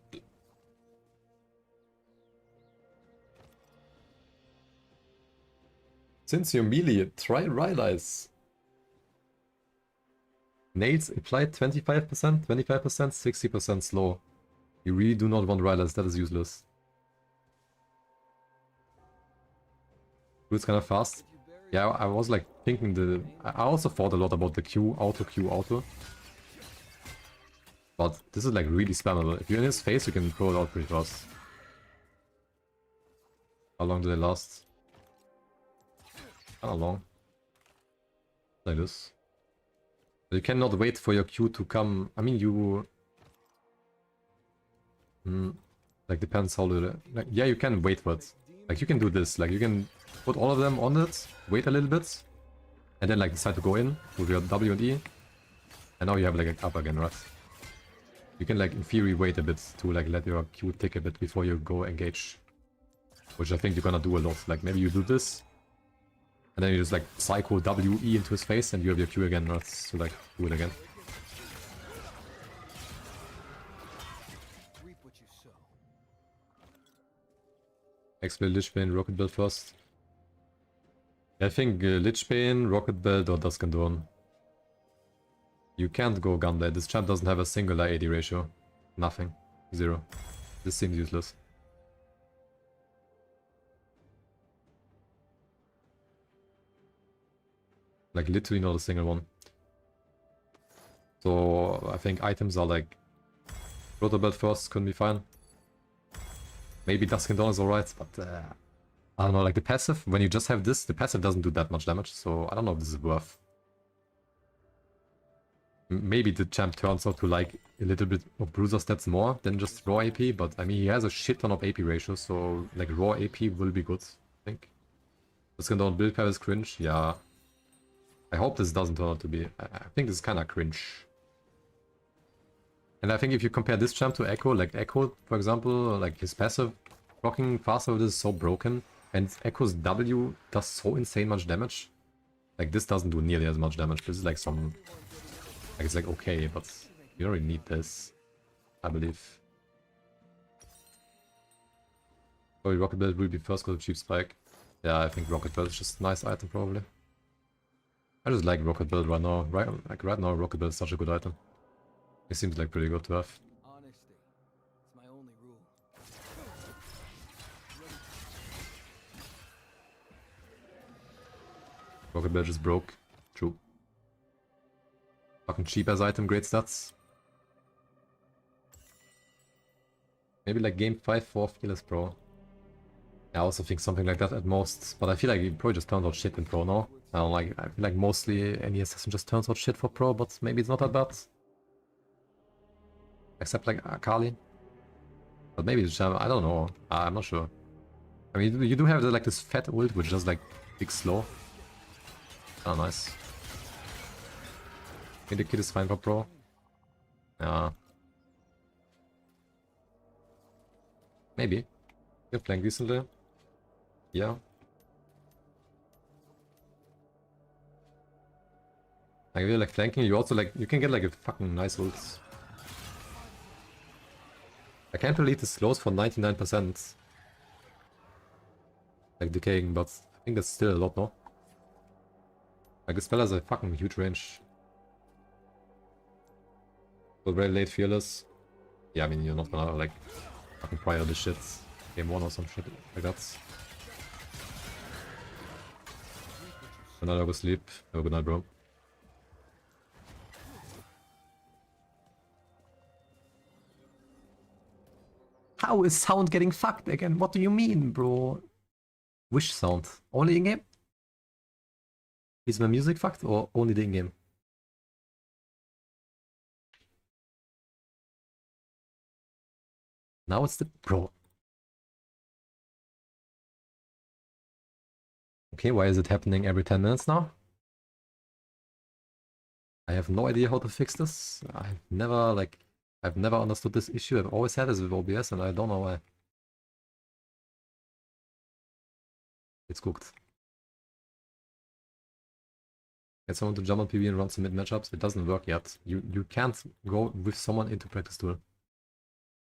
Since you're melee, try Rylai's. Nails applied 25%, 25%, 60% slow. You really do not want Rylai's, that is useless. It's kind of fast. Yeah, I was like thinking I also thought a lot about the Q auto. But this is like really spammable. If you're in his face, you can throw it out pretty fast. How long do they last? Kinda long. Like this. But you cannot wait for your Q to come. I mean, you... like, depends how the... Like, yeah, you can wait for it. Like, you can do this. Like, you can put all of them on it, wait a little bit, and then, like, decide to go in with your W and E. And now you have, like, an up again, right? You can, like, in theory, wait a bit to, like, let your Q tick a bit before you go engage. Which I think you're gonna do a lot. Like, maybe you do this, and then you just, like, psycho W, E into his face, and you have your Q again, right? So, like, do it again. Reap what you sow. X-Build, Lich Bane, Rocket Belt first. I think Lich Bane, Rocket Belt, or Dusk Dawn. You can't go Gunblade. This champ doesn't have a single AD ratio. Nothing. 0. This seems useless. Like literally not a single one. So I think items are like Rotor Belt first couldn't be fine. Maybe Dusk Dawn is alright, but I don't know, like the passive, when you just have this, the passive doesn't do that much damage, so I don't know if this is worth. Maybe the champ turns out to like a little bit of bruiser stats more than just raw AP, but I mean he has a shit ton of AP ratio, so like raw AP will be good, I think. Dusk Dawn build pair is cringe, yeah. I hope this doesn't turn out to be. I think this is kind of cringe. And I think if you compare this champ to Echo, like Echo, for example, like his passive rocking faster with this is so broken, and Echo's W does so insane much damage. Like this doesn't do nearly as much damage. This is like some, like it's like okay, but you don't really need this, I believe. Probably Rocket Belt will be first because of cheap spike. Yeah, I think Rocket Belt is just a nice item probably. I just like Rocket Belt right now. Right now, Rocket Belt is such a good item. It seems like pretty good to have. Honesty. It's my only rule. Rocket Belt just broke. True. Fucking cheap as item, great stats. Maybe like game 5 for Fearless Pro. I also think something like that at most. But I feel like it probably just turns out shit in Pro now. I don't like. I feel like mostly any assassin just turns out shit for Pro, but maybe it's not that bad. Except like Akali. But maybe it's I don't know. I'm not sure. I mean, you do have like this fat ult which does like big slow. Oh, nice. I think the kid is fine for Pro. Yeah. Maybe. You're playing decently. Yeah. Like if you're like flanking, you also like you can get like a fucking nice ult. I can't believe this slows for 99%. Like decaying, but I think that's still a lot, no? Like this fella has a fucking huge range. So very late fearless. Yeah, I mean you're not gonna like fucking prior this shit. Game 1 or some shit like that. And I'll go sleep. Have a good night, bro. How is sound getting fucked again? What do you mean, bro? Wish sound. Only in-game? Is my music fucked or only the in-game? Now it's the... Bro. Okay, why is it happening every 10 minutes now? I have no idea how to fix this. I've never understood this issue. I've always had this with OBS and I don't know why. It's cooked. Get someone to jump on PB and run some mid matchups. It doesn't work yet. You can't go with someone into practice tool.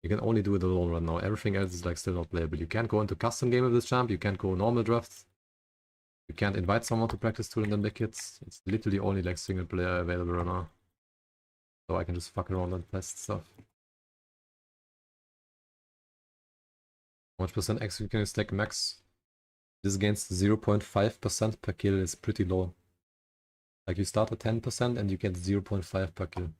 You can only do it alone right now. Everything else is like still not playable. You can't go into custom game with this champ. You can't go normal drafts. You can't invite someone to practice tool and then make it. It's literally only like single player available right now. So I can just fuck around and test stuff. How much percent execute can you stack max? This against 0.5% per kill is pretty low. Like you start at 10% and you get 0.5 per kill.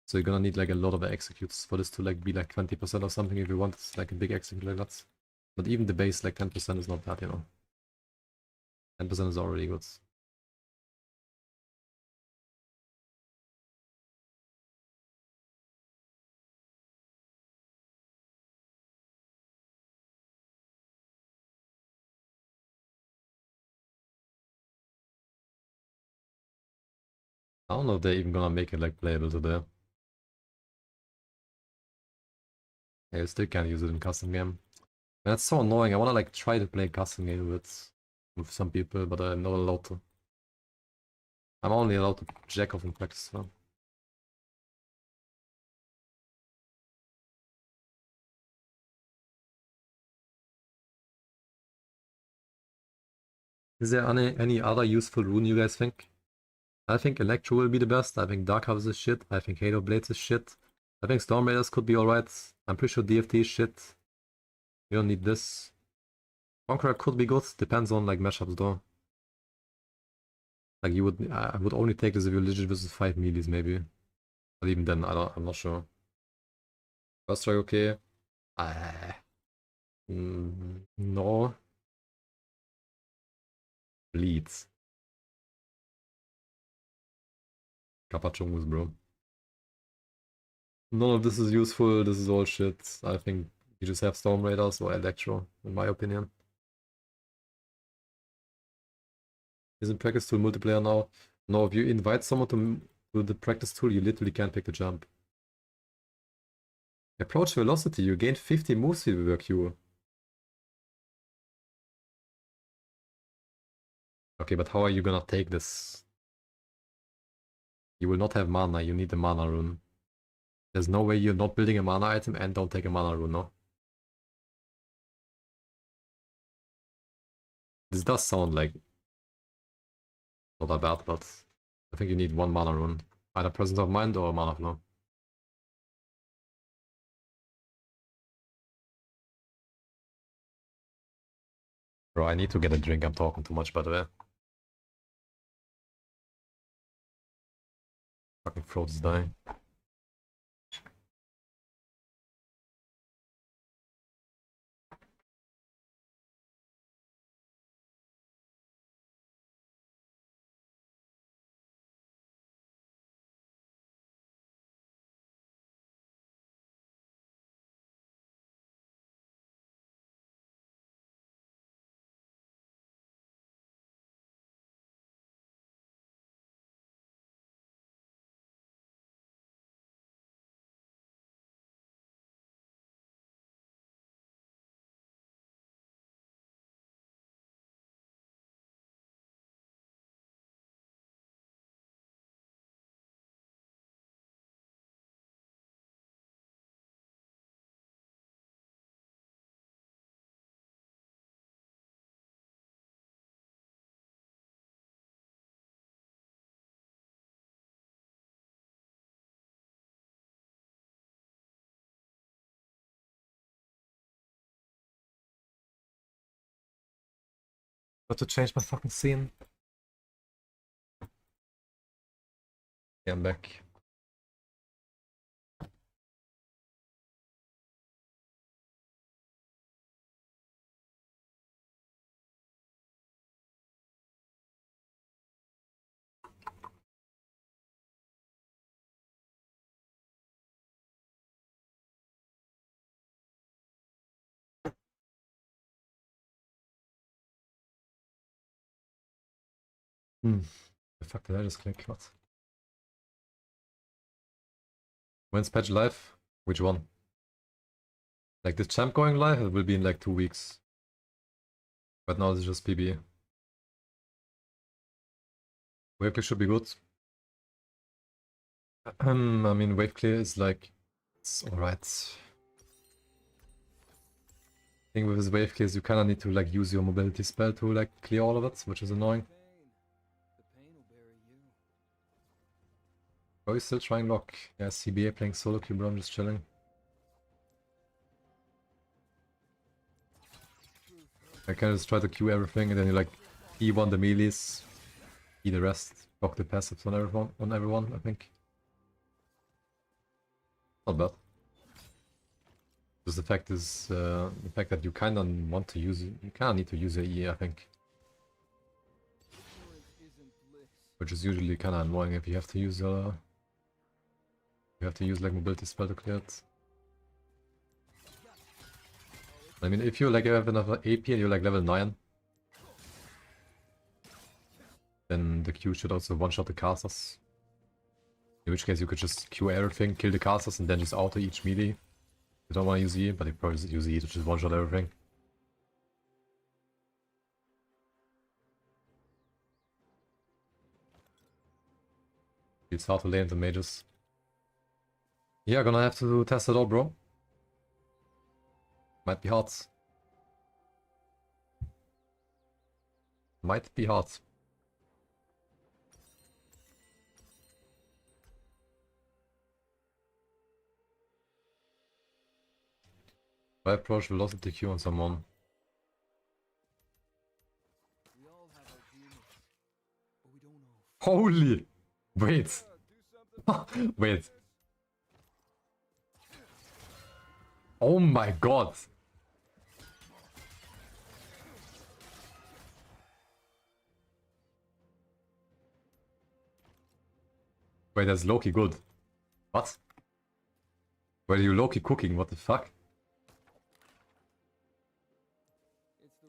So you're gonna need like a lot of executes for this to like be like 20% or something if you want like a big execute like that. But even the base like 10% is not bad, you know. 10% is already good. I don't know if they're even gonna make it like playable today. I still can't use it in custom game. That's so annoying. I wanna like try to play custom game with some people, but I'm not allowed to. I'm only allowed to jack off in practice. So. Is there any other useful rune you guys think? I think Electro will be the best. I think Dark Harvest is shit. I think Halo Blades is shit. I think Storm Raiders could be alright. I'm pretty sure DFT is shit. You don't need this. Conqueror could be good. Depends on like matchups though. Like I would only take this if you're legit versus 5 melees maybe. But even then, I'm not sure. First strike okay. No. Bleeds. Kapachungus, bro. None of this is useful, this is all shit. I think you just have Storm Raiders or Electro, in my opinion. Is in practice tool multiplayer now? No, if you invite someone to the practice tool, you literally can't pick the jump. Approach velocity, you gain 50 move speed with your Q. Okay, but how are you gonna take this? You will not have mana, you need a mana rune. There's no way you're not building a mana item and don't take a mana rune, no? This does sound like not that bad, but I think you need one mana rune. Either Presence of Mind or Mana Flow. Bro, I need to get a drink. I'm talking too much, by the way. Fucking throat is dying. Got to change my fucking scene. Yeah, I'm back. The fuck did I just click? What? When's patch live? Which one? Like this champ going live? It will be in like 2 weeks. But now it's just PB. Wave clear should be good. I mean, wave clear is like, it's alright. Thing with this wave clear is you kinda need to like use your mobility spell to like clear all of it, which is annoying. The pain will bury you. Oh, he's still trying lock. Yeah, CBA playing solo queue, bro, I'm just chilling. I can just try to queue everything and then you like E1 the melees, E the rest, block the passives on everyone, I think. Not bad. Just the fact is the fact that you kinda want to use it, you kinda need to use your E, I think. Which is usually kinda annoying if you have to use like mobility spell to clear it. I mean, if you like have enough AP and you're like level 9, then the Q should also one-shot the casters. In which case you could just Q everything, kill the casters, and then just auto each melee. You don't want to use E, but you probably just use E to just one-shot everything. It's hard to lay into mages. Yeah, gonna have to test it out, bro. Might be hard. Might be hard. I approach velocity Q on someone. We all have our demons, but we don't know. Holy! Wait. Do something. Wait. Oh my god. Wait, that's Loki good. What? Wait, are you Loki cooking? What the fuck?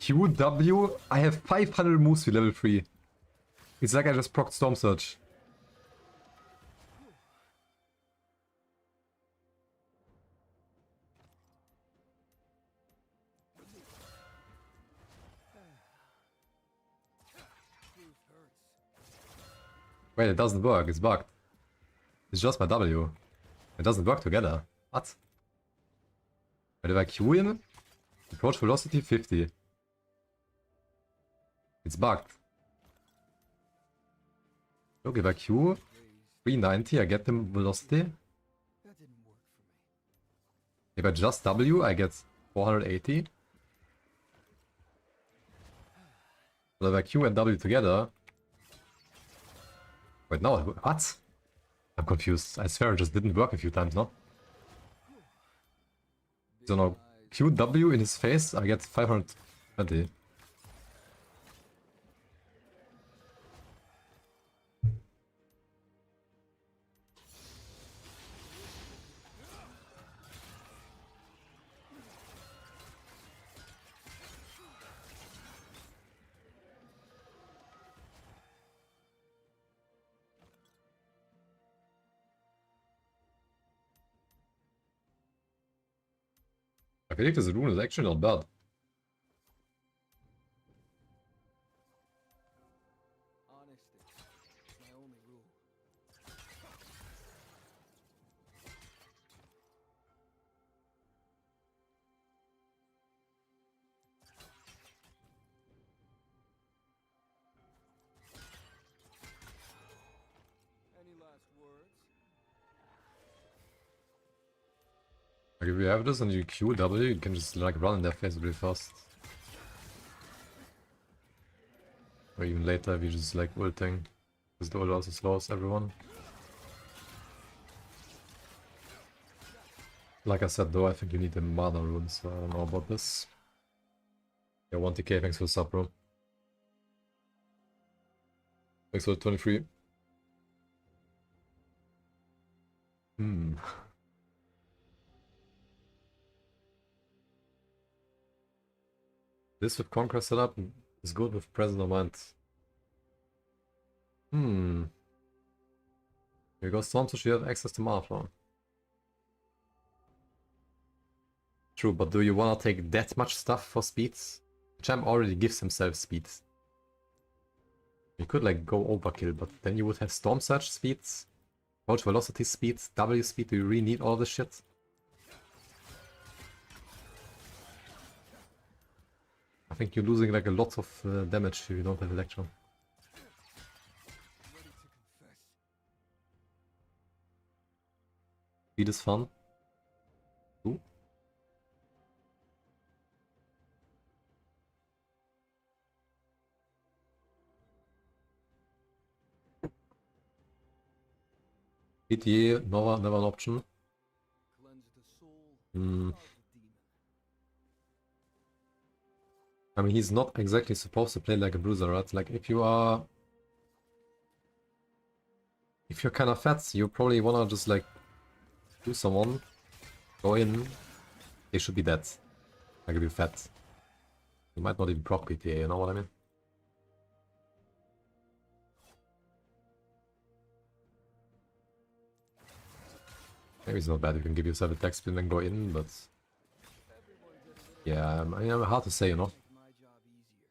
QW? I have 500 moves with level 3. It's like I just procced Storm Surge. Wait, it doesn't work. It's bugged. It's just my W. It doesn't work together. What? Wait, if I Q him? Approach velocity 50. It's bugged. Look, if I Q 390, I get the velocity. That didn't work for me. If I just W, I get 480. But if I Q and W together... Wait, no, what? I'm confused. I swear it just didn't work a few times, no? So now, Q, W in his face, I get 520. I believe this rune is actually not bad. Honesty is my only rule. Any last words? Like if you have this and you Q, W, you can just like run in their face really fast. Or even later if you just like ulting. Because the ult also slows everyone. Like I said though, I think you need the mana rune, so I don't know about this. Yeah, 1TK, thanks for the sub, bro. Thanks for the 23. This with Conquer setup is good with Present of Mind. Here goes Storm, so she has access to mana flow. True, but do you wanna take that much stuff for speeds? Champ already gives himself speed. You could like go overkill, but then you would have Storm Surge speeds, Approach Velocity speeds, W speed. Do you really need all this shit? I think you're losing like a lot of damage if you don't have Electron. Ready to confess. Speed is fun. Ooh. PTA, never an option. Cleanse the soul Hmm. of the demon. I mean, he's not exactly supposed to play like a bruiser, right? Like, if you're kind of fat, you probably wanna just like do someone, go in, they should be dead. Like if you're fat. You might not even proc PTA, you know what I mean? Maybe it's not bad, you can give yourself a tech spin and go in, but... Yeah, I mean, hard to say, you know? Make my job easier.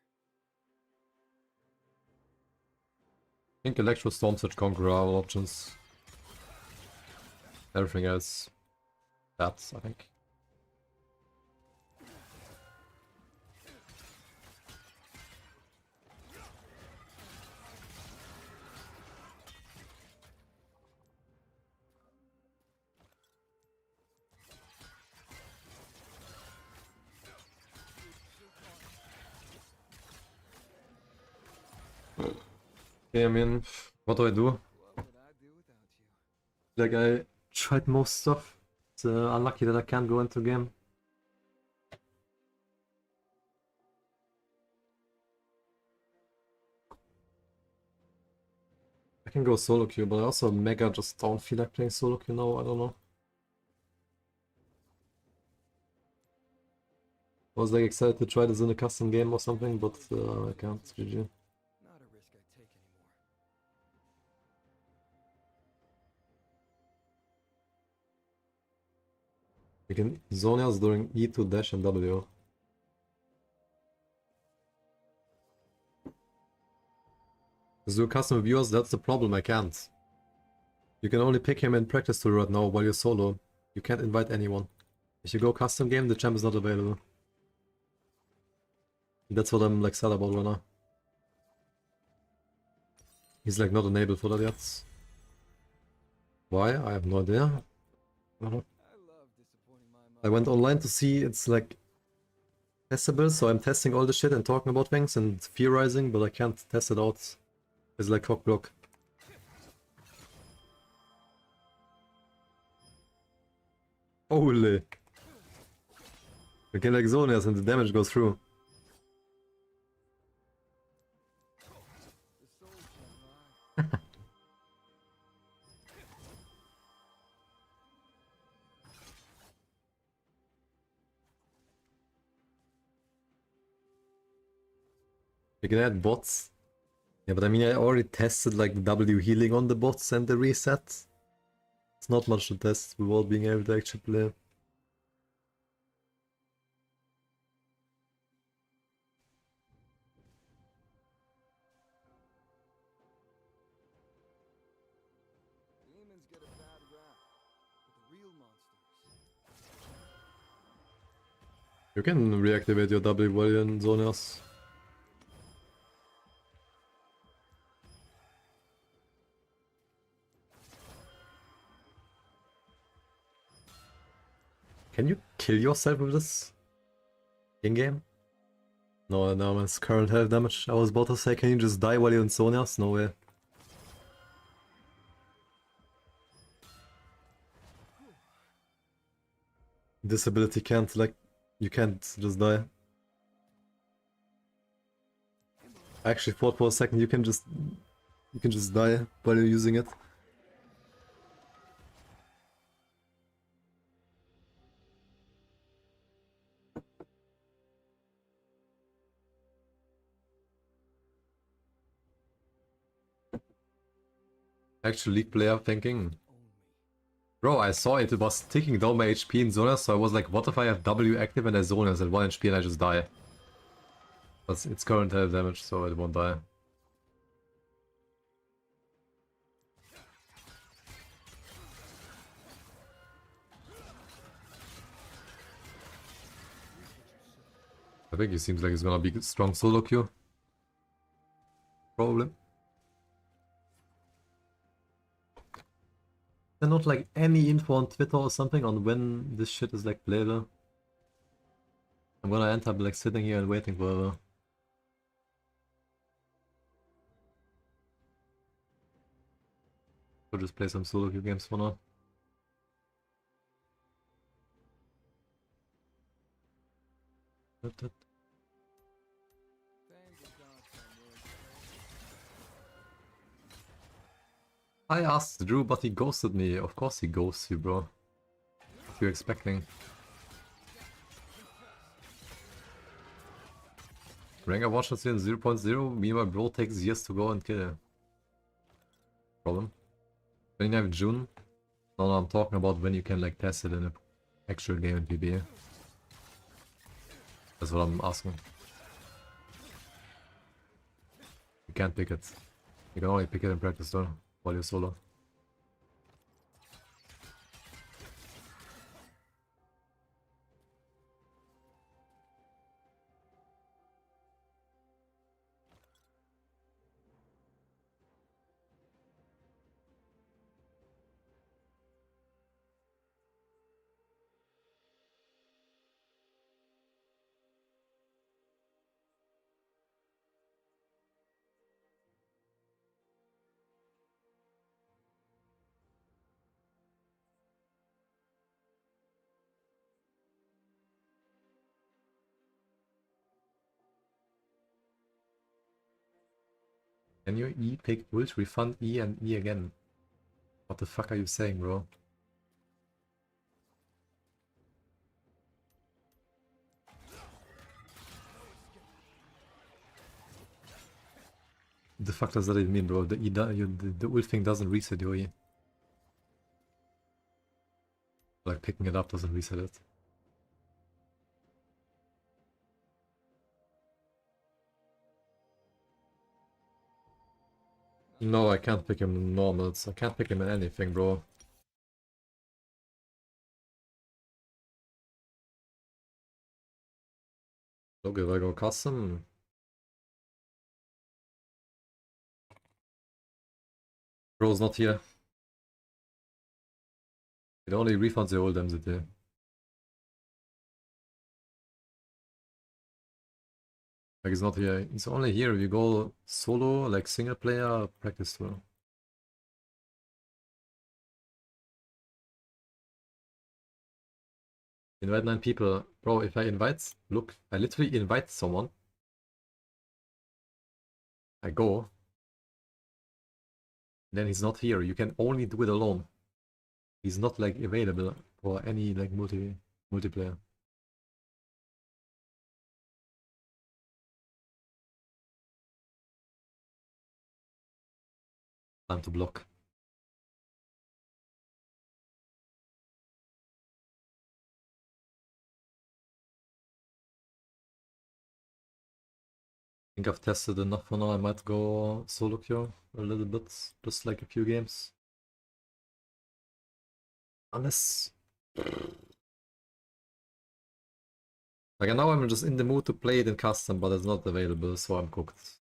I think Electro, Storm Surge, Conqueror are all options. Everything else, bad, I think. Okay, I mean, what do I do? What would I do without you? Like, I tried most stuff. It's unlucky that I can't go into game. I can go solo queue, but I also mega just don't feel like playing solo queue now, I don't know. I was like excited to try this in a custom game or something, but I can't, GG. Not a risk I'd take anymore. You can Zonia's during E2 dash and W. Because do custom viewers, that's the problem, I can't. You can only pick him in practice tool right now while you're solo. You can't invite anyone. If you go custom game, the champ is not available. That's what I'm like sad about right now. He's like not enabled for that yet. Why? I have no idea. I don't know. I love disappointing my I mother. went online to see it's like testable, so I'm testing all the shit and talking about things and theorizing, but I can't test it out. It's like cock block. Holy! We can like Zonias and the damage goes through. The soul shall rise. You can add bots. Yeah, but I mean I already tested like the W healing on the bots and the reset. It's not much to test without being able to actually play. Demons get a bad rap, but the real monsters. You can reactivate your W while in Zonias. Can you kill yourself with this? In-game? No, no, it's current health damage. I was about to say, can you just die while you're in Zonias? No way. This ability can't, like, you can't just die. I actually thought for a second you can just die while you're using it. Actual League player thinking, Own me. bro, I saw it was ticking down my HP in Zonias, so I was like, what if I have W active and I Zonias at 1 HP and I just die? But it's current health damage, so it won't die. I think he seems like he's gonna be a strong solo queue. Probably. There's not like any info on Twitter or something on when this shit is like playable. I'm gonna end up like sitting here and waiting forever. I'll just play some solo queue games for now. Fame is gone somewhere. I asked Drew, but he ghosted me. Of course he ghosts you, bro. What are you expecting? Ranger watches in 0.0, meanwhile bro takes years to go and kill. Problem. 29th June? No, I'm talking about when you can like test it in an actual game in PB. That's what I'm asking. You can't pick it. You can only pick it in practice though, while you're solo. Can you E pick ult, refund E and E again? What the fuck are you saying, bro? The fuck does that even mean, bro? The E, the ult thing doesn't reset your E. Like picking it up doesn't reset it. No, I can't pick him in normals. I can't pick him in anything, bro. Okay, if I go custom, Bro's not here. It only refunds the old MZT. Like he's not here. He's only here if you go solo, like single player, practice tour. Invite 9 people. Bro, if I invite, look, I literally invite someone. I go. Then he's not here. You can only do it alone. He's not like available for any like multiplayer. Time to block. I think I've tested enough for now. I might go solo queue a little bit, just like a few games. Unless, like now I'm just in the mood to play it in custom, but it's not available, so I'm cooked.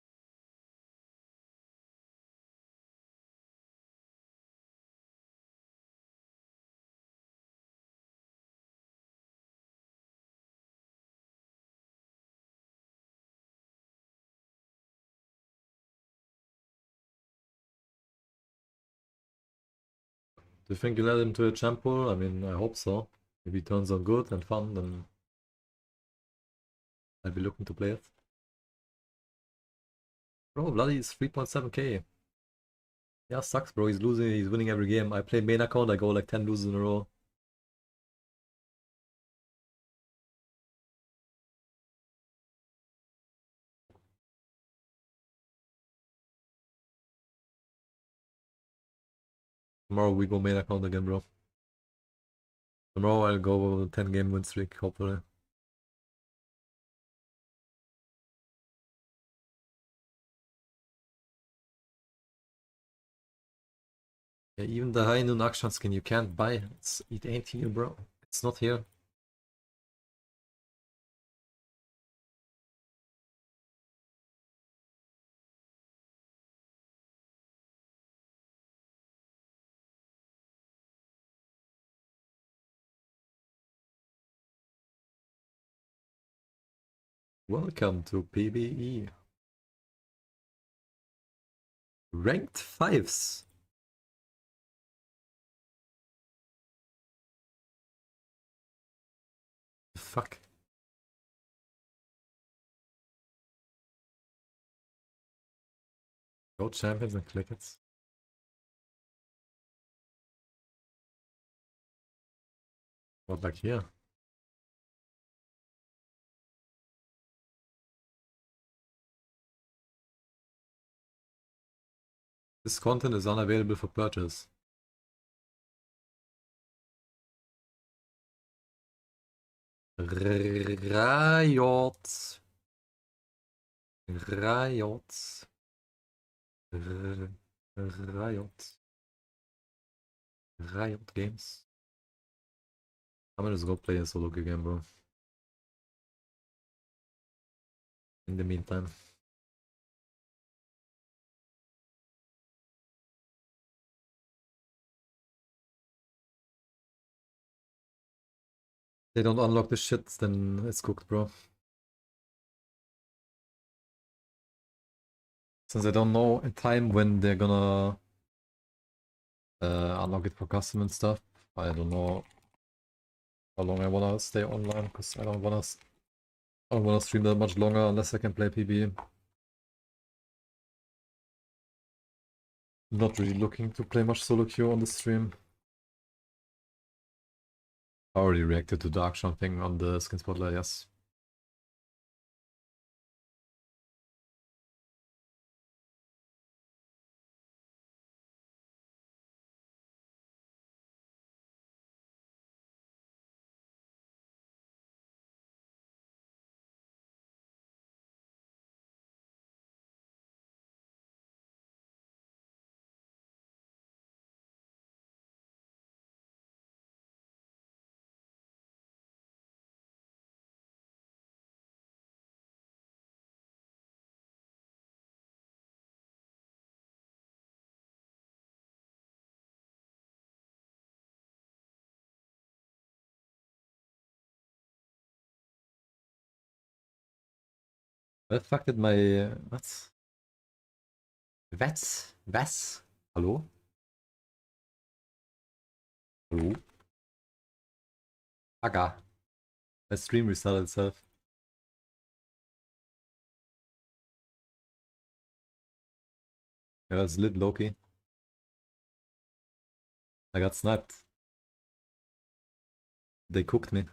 Do you think you let him to a champ pool? I mean, I hope so. If he turns out good and fun, then I'll be looking to play it. Bro, Bloody is 3.7k. Yeah, sucks, bro. He's losing, he's winning every game. I play main account, I go like 10 losses in a row. Tomorrow we go main account again, bro. Tomorrow I'll go 10 game win streak, hopefully. Yeah, even the high noon Akshan skin you can't buy. It ain't here, bro. It's not here. Welcome to PBE. Ranked 5s. Fuck. Go champions and click it. What, like here? This content is unavailable for purchase. Riot. Riot. Riot. Riot Games. I'm gonna just go play a solo again, bro. In the meantime. They don't unlock the shit, then it's cooked, bro. Since I don't know in time when they're gonna unlock it for custom and stuff, I don't know how long I wanna stay online, because I don't wanna stream that much longer unless I can play PB. I'm not really looking to play much solo queue on the stream. I already reacted to the Akshan thing on the skin spotlight, yes. The fuck did my... what? Was? Hallo? Hallo? Aga. My stream restarted itself. Yeah, it's lit, Loki. I got sniped. They cooked me.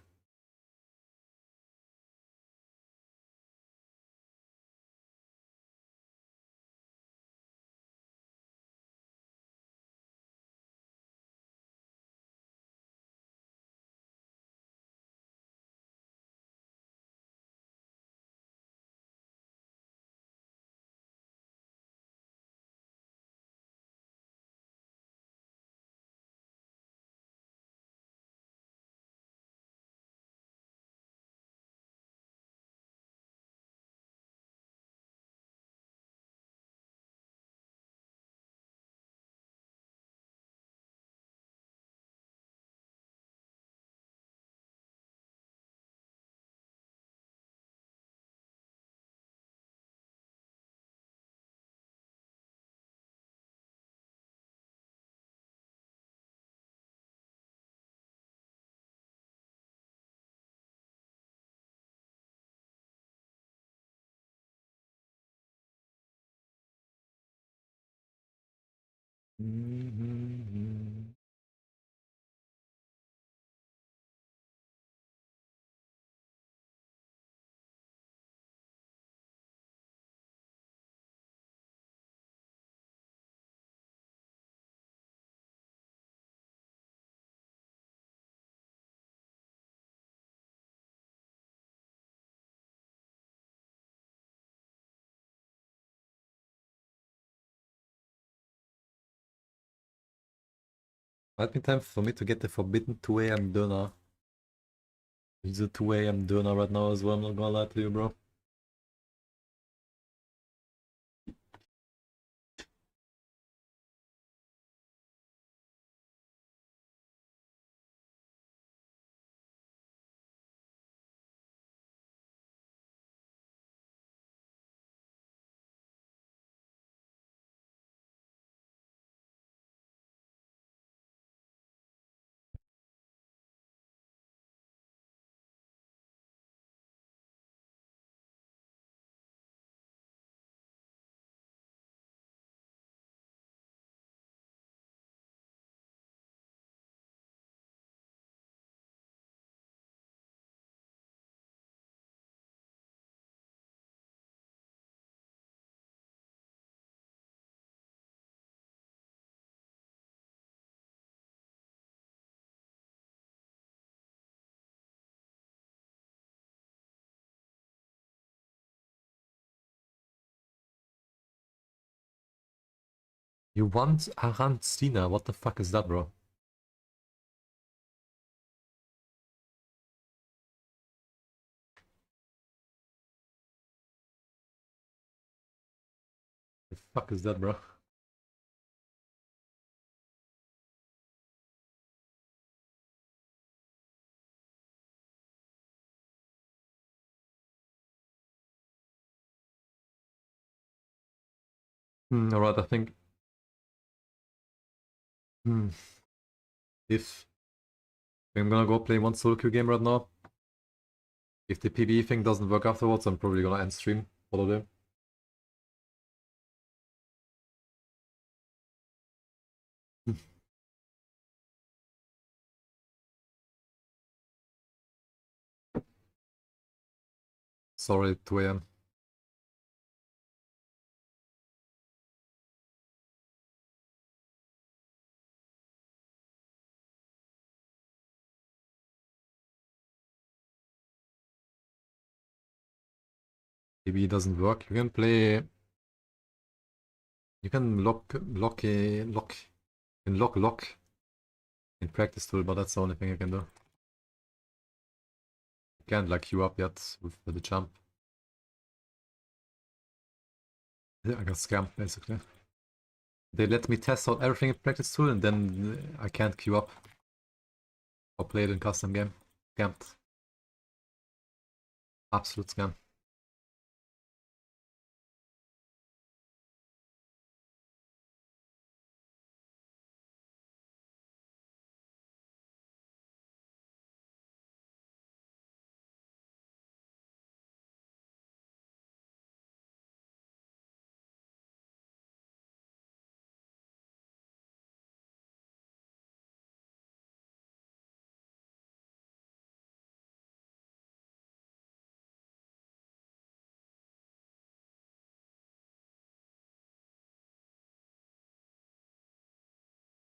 Might be time for me to get the forbidden 2 a.m. Döner. It's a 2 a.m. Döner right now as well, I'm not gonna lie to you, bro. You want Arantina? What the fuck is that, bro? The fuck is that, bro? Alright, I think... If... I'm gonna go play one solo queue game right now. If the PvE thing doesn't work afterwards, I'm probably gonna end stream for the day. Sorry, 2 a.m. PvE doesn't work. You can play... You can lock in practice tool, but that's the only thing you can do. You can't like queue up yet with the jump. Yeah, I got scammed basically. They let me test out everything in practice tool and then I can't queue up or play it in custom game. Scammed. Absolute scam.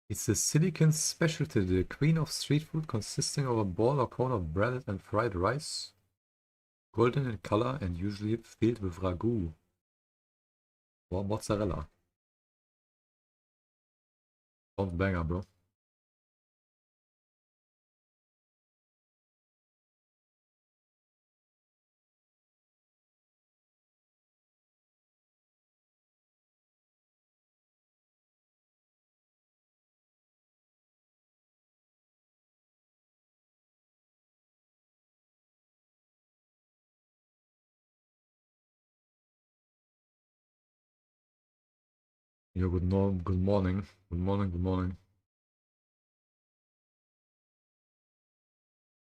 It's a silicon specialty, the queen of street food, consisting of a ball or cone of breaded and fried rice, golden in color and usually filled with ragu or mozzarella. Sounds banger, bro. Yo, good morning, good morning, good morning, good morning.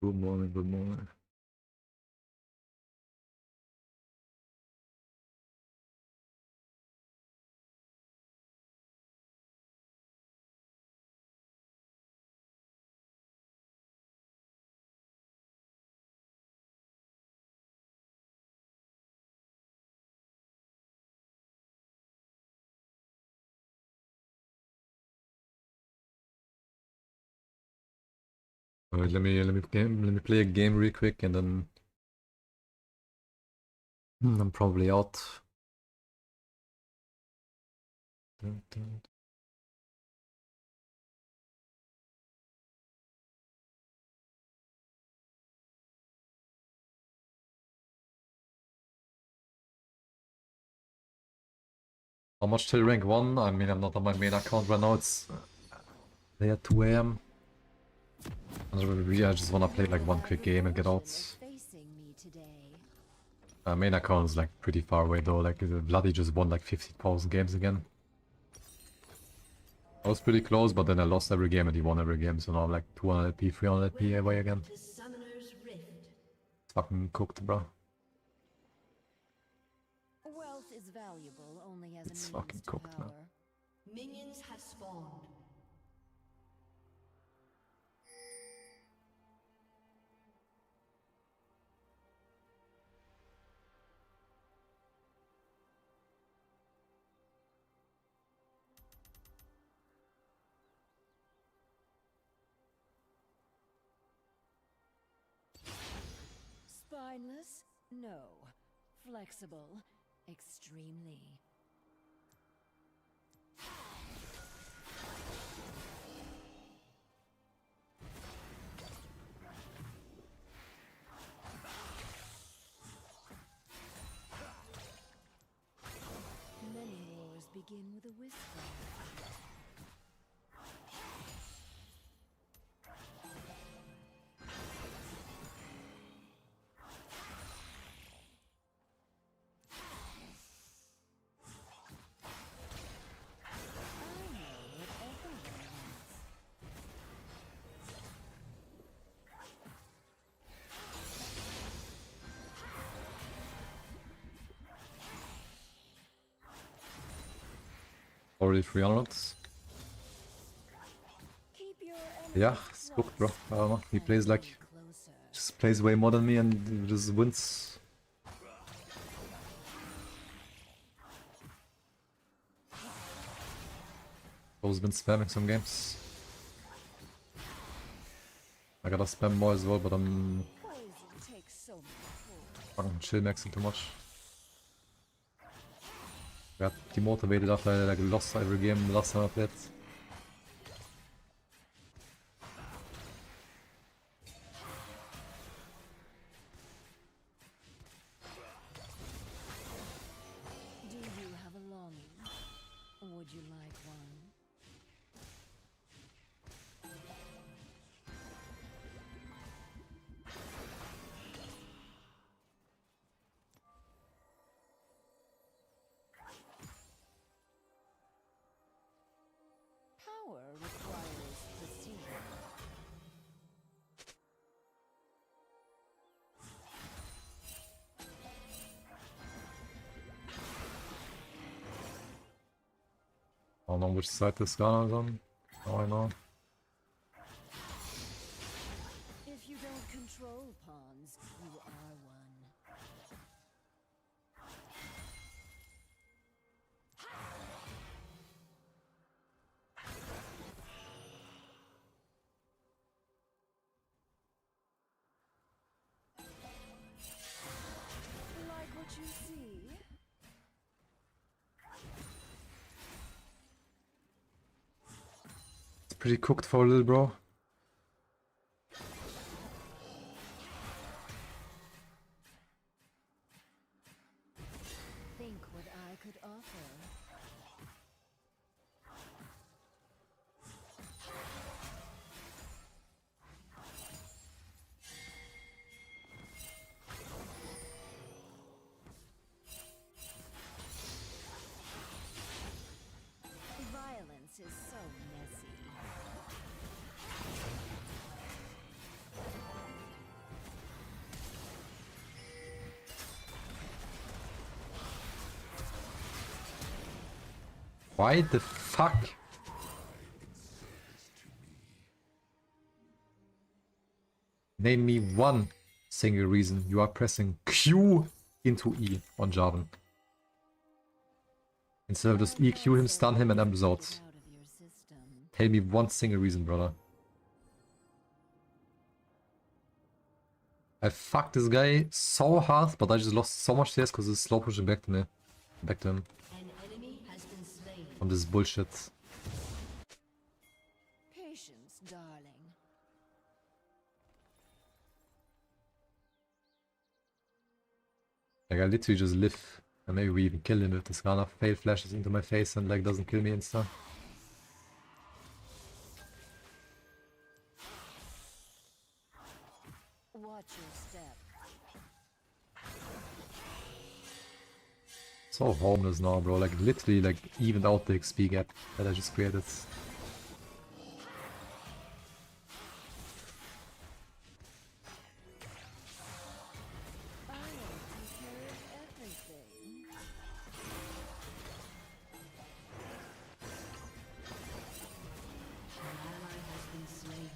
Good morning, good morning. Alright, let me play a game real quick and then I'm probably out. Dun, dun. How much till rank 1? I mean, I'm not on my main account right now, it's there at 2 AM. I just wanna play like one quick game and get out. Main account is like pretty far away though, like Bloody just won like 50,000 games again. I was pretty close, but then I lost every game and he won every game, so now I'm like 200p, 300p away again. The Summoner's Rift. It's fucking cooked, bro. Wealth is valuable only as It's a fucking means to cooked now. power. Minions have spawned. Spineless? No. Flexible? Extremely. Many wars begin with a whisper. Already 300. Keep your Yeah, enemies it's cooked, bro. close I don't know. He and plays like, move closer. just plays way more than me and just wins. Bro's been spamming some games. I gotta spam more as well, but I'm Poison takes so much force. fucking chill maxing too much. Got demotivated after I like lost every game last time I played. Do you have a longing? Would you like one? Power requires precision. I don't know which side this gun is on. Oh, I know. If you don't control pawns, you are one. pretty cooked for a little bro. Think what I could offer. Violence is so messy. Why the fuck? Name me one single reason you are pressing Q into E on Jarvan. Instead of just EQ him, stun him, and I'm out. Out of your system. Tell me one single reason, brother. I fucked this guy so hard, but I just lost so much CS because he's slow pushing back to me. Back to him. An enemy has been slain. From this bullshit. Patience, darling. Like I literally just live. And maybe we even kill him if this Rana fail flashes into my face and like doesn't kill me and stuff. Watch your step. So homeless now, bro. Like literally like evened out the XP gap that I just created. I will take care of everything. An ally has been slain.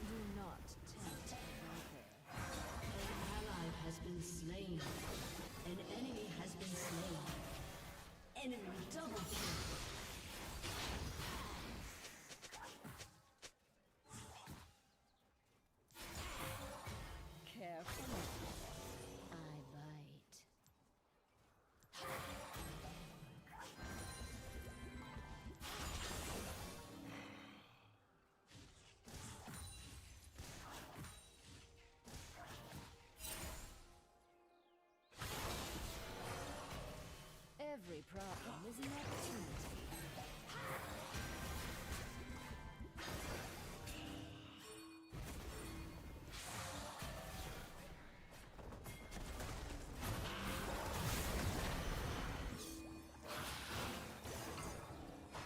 Do not tempt the viper. An ally has been slain. An enemy has been slain. Enemy double kill. Careful. I bite. Every problem is an opportunity.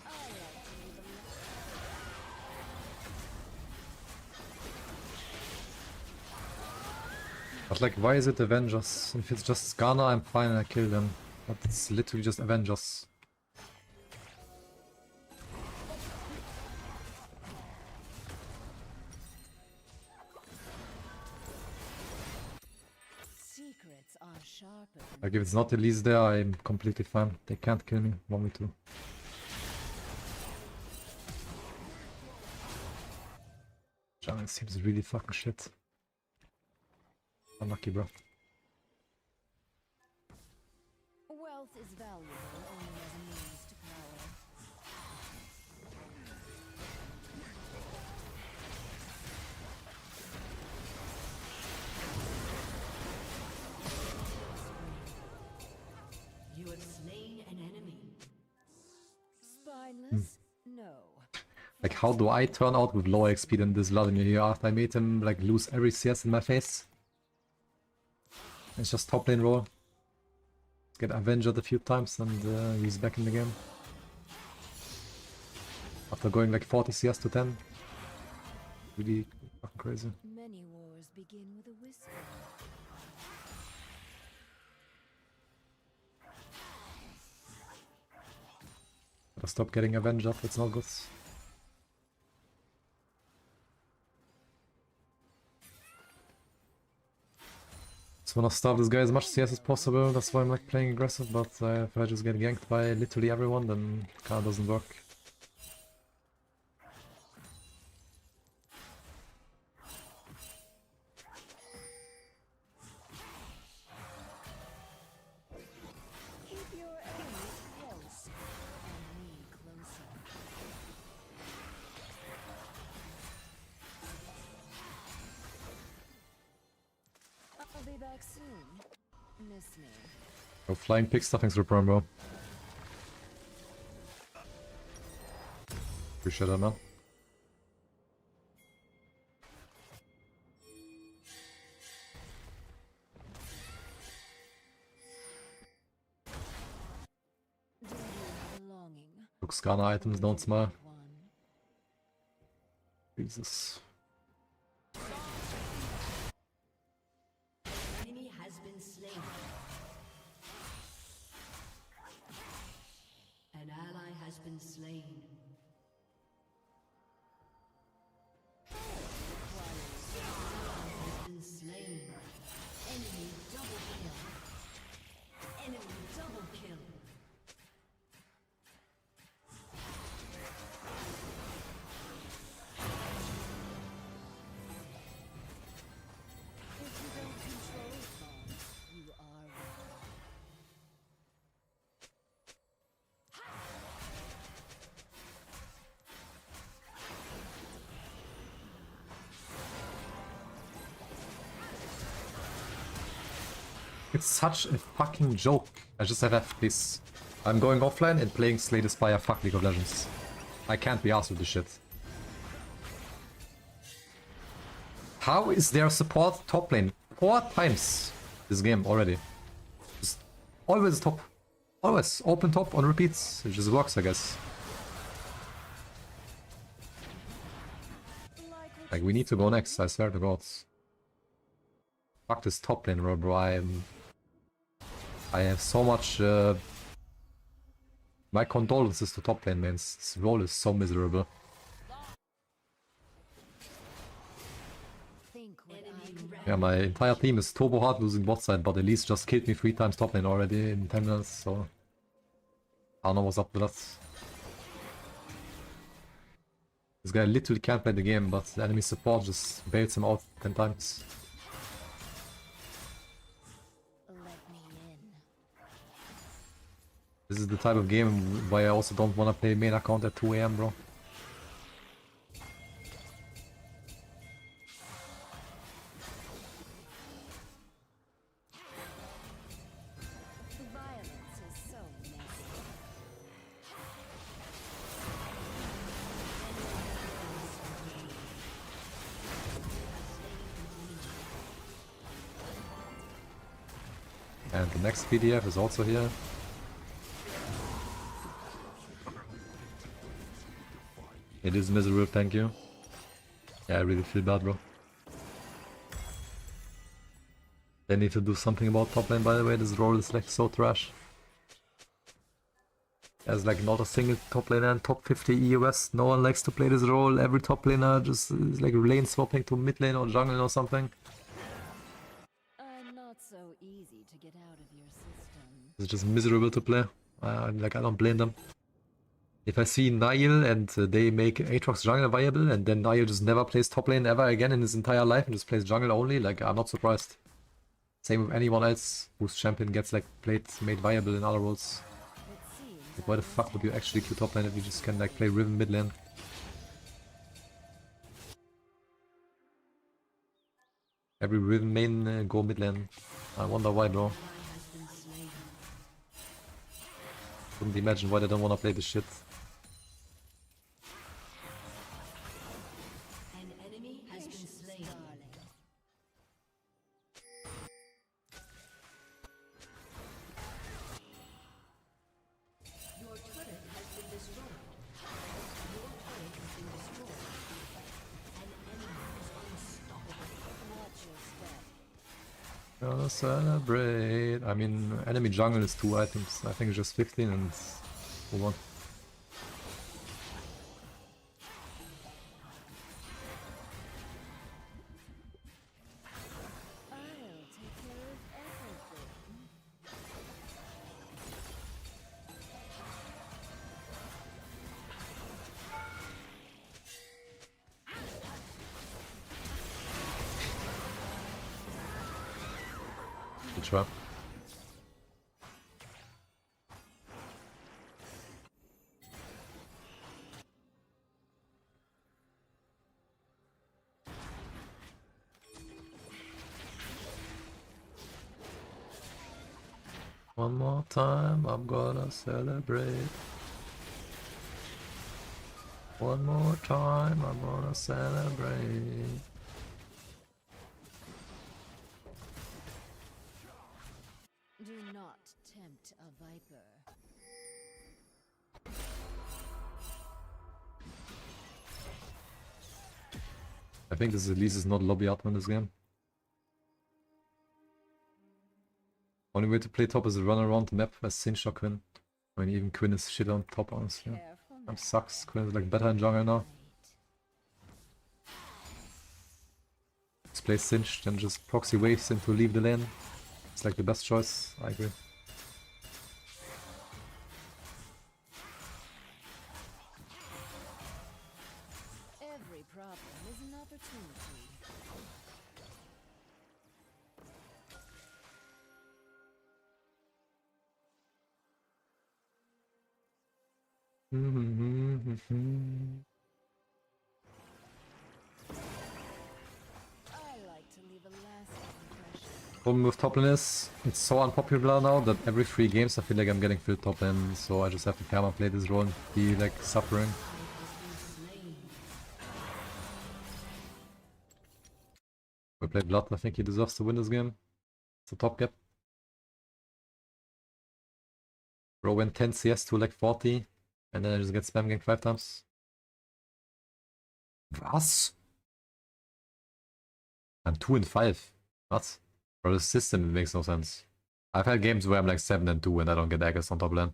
I like to leave a But like why is it Avengers? If it's just Skarner, I'm fine, I kill them. But it's literally just Avengers. secrets are sharper than Like if it's not Elise there, I'm completely fine. They can't kill me, want me to. Jungle seems really fucking shit. Unlucky, bro. wealth is valuable only as a means to power. You have slain an enemy. Spineless? No. Like how do I turn out with lower XP than this Vladimir here after I made him like lose every CS in my face? It's just top lane roll. Get Avenged a few times and he's back in the game. After going like 40 CS to 10. Really fucking crazy. Many wars begin with a whisper. Gotta stop getting Avenged, it's not good. Just wanna starve this guy as much CS as possible, that's why I'm like playing aggressive, but if I just get ganked by literally everyone, then it kinda doesn't work. back soon. Miss me. Go flying pig stuffing through prime, bro. Appreciate that, man. Do you have a longing? Look, scanner items, don't smile. One. Jesus. Enemy has been slain. An ally has been slain. Has been slain. Enemy double kill. Enemy double kill. If you don't control thoughts, you are wrong. It's such a fucking joke. I just have F, please. I'm going offline and playing Slay the Spire, fuck League of Legends. I can't be arsed with this shit. How is their support top lane? 4 times this game already. Just always top. Always open top on repeats. It just works, I guess. Like, we need to go next, I swear to God. Fuck this top lane role, bro. I have so much... my condolences to top lane, man. This role is so miserable. Think what I Enemy Yeah, my entire team is turbo hard losing bot side, but Elise just killed me 3 times top lane already in 10 minutes, so... I don't know what's up with that. This guy literally can't play the game, but the enemy support just bails him out 10 times. let me in. This is the type of game why I also don't want to play main account at 2 AM, bro. Violence is so messy. And the next PDF is also here. It is miserable, thank you. Yeah, I really feel bad, bro. They need to do something about top lane, by the way. This role is like so trash. There's like not a single top laner in top 50 EOS. No one likes to play this role. Every top laner just is like lane swapping to mid lane or jungle or something. I'm not so easy to get out of your system. It's just miserable to play. Like, I don't blame them. If I see Niall and they make Aatrox jungle viable and then Niall just never plays top lane ever again in his entire life and just plays jungle only, like, I'm not surprised. Same with anyone else whose champion gets like made viable in other roles. It seems Like, why the fuck would you actually queue top lane if you just can like play Riven mid lane? Every Riven main go mid lane. I wonder why, bro. Couldn't imagine why they don't wanna play this shit. An enemy has been slain. Your turret has been destroyed. Your turret has been destroyed. An enemy is unstoppable. watch your step. Gonna celebrate. I mean, enemy jungle is 2 items. I think it's just 15 and move on. I'll take care of everything. Good try. One more time, I'm gonna celebrate. One more time, I'm gonna celebrate. Do not tempt a viper. I think this at least is not lobby out in this game. Only way to play top is to run around the map as Cinch or Quinn. I mean, even Quinn is shit on top, honestly. Careful now. That sucks. Quinn is like better in jungle now. Right. Let's play Cinch, then just proxy waves him to leave the lane. It's like the best choice, I agree. Every problem is an opportunity. I like to leave a lasting impression. Problem with top lane is, it's so unpopular now that every 3 games I feel like I'm getting filled top lane, so I just have to perma play this role and be like suffering. We play Blood, I think he deserves to win this game. It's a top gap. Bro went 10 CS to like 40, and then I just get spam ganked 5 times. Was? I'm 2 and 5. What? Bro, the system makes no sense. I've had games where I'm like 7 and 2 and I don't get Aggers on top lane.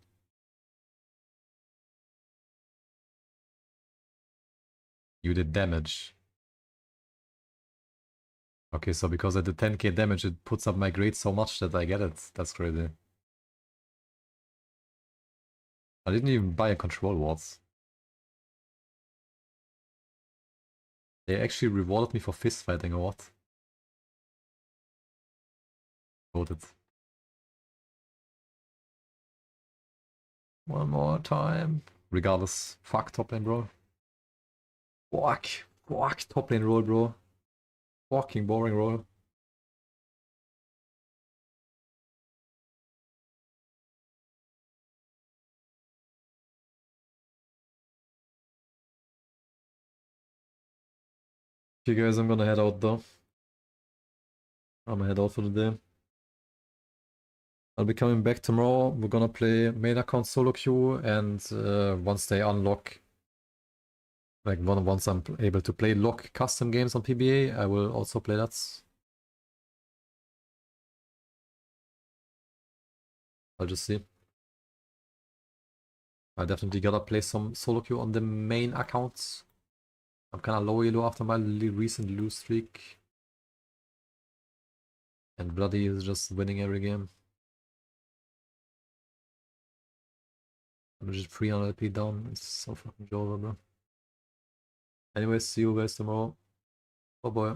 You did damage. Okay, so because I did 10k damage, it puts up my grade so much that I get it. That's crazy. I didn't even buy a control wards. They actually rewarded me for fist fighting or what? Voted. One more time. Regardless, fuck top lane, bro. Fuck top lane roll, bro. Fucking boring roll. Okay guys, I'm gonna head out though. I'm gonna head out for the day. I'll be coming back tomorrow. We're gonna play main account solo queue, and once they unlock, like once I'm able to play lock custom games on PBA, I will also play that. I'll just see. I definitely gotta play some solo queue on the main accounts. I'm kinda low elo after my recent lose streak. And Bloody is just winning every game. I'm just 300 LP down. It's so fucking over, bro. Anyways, see you guys tomorrow. Bye bye.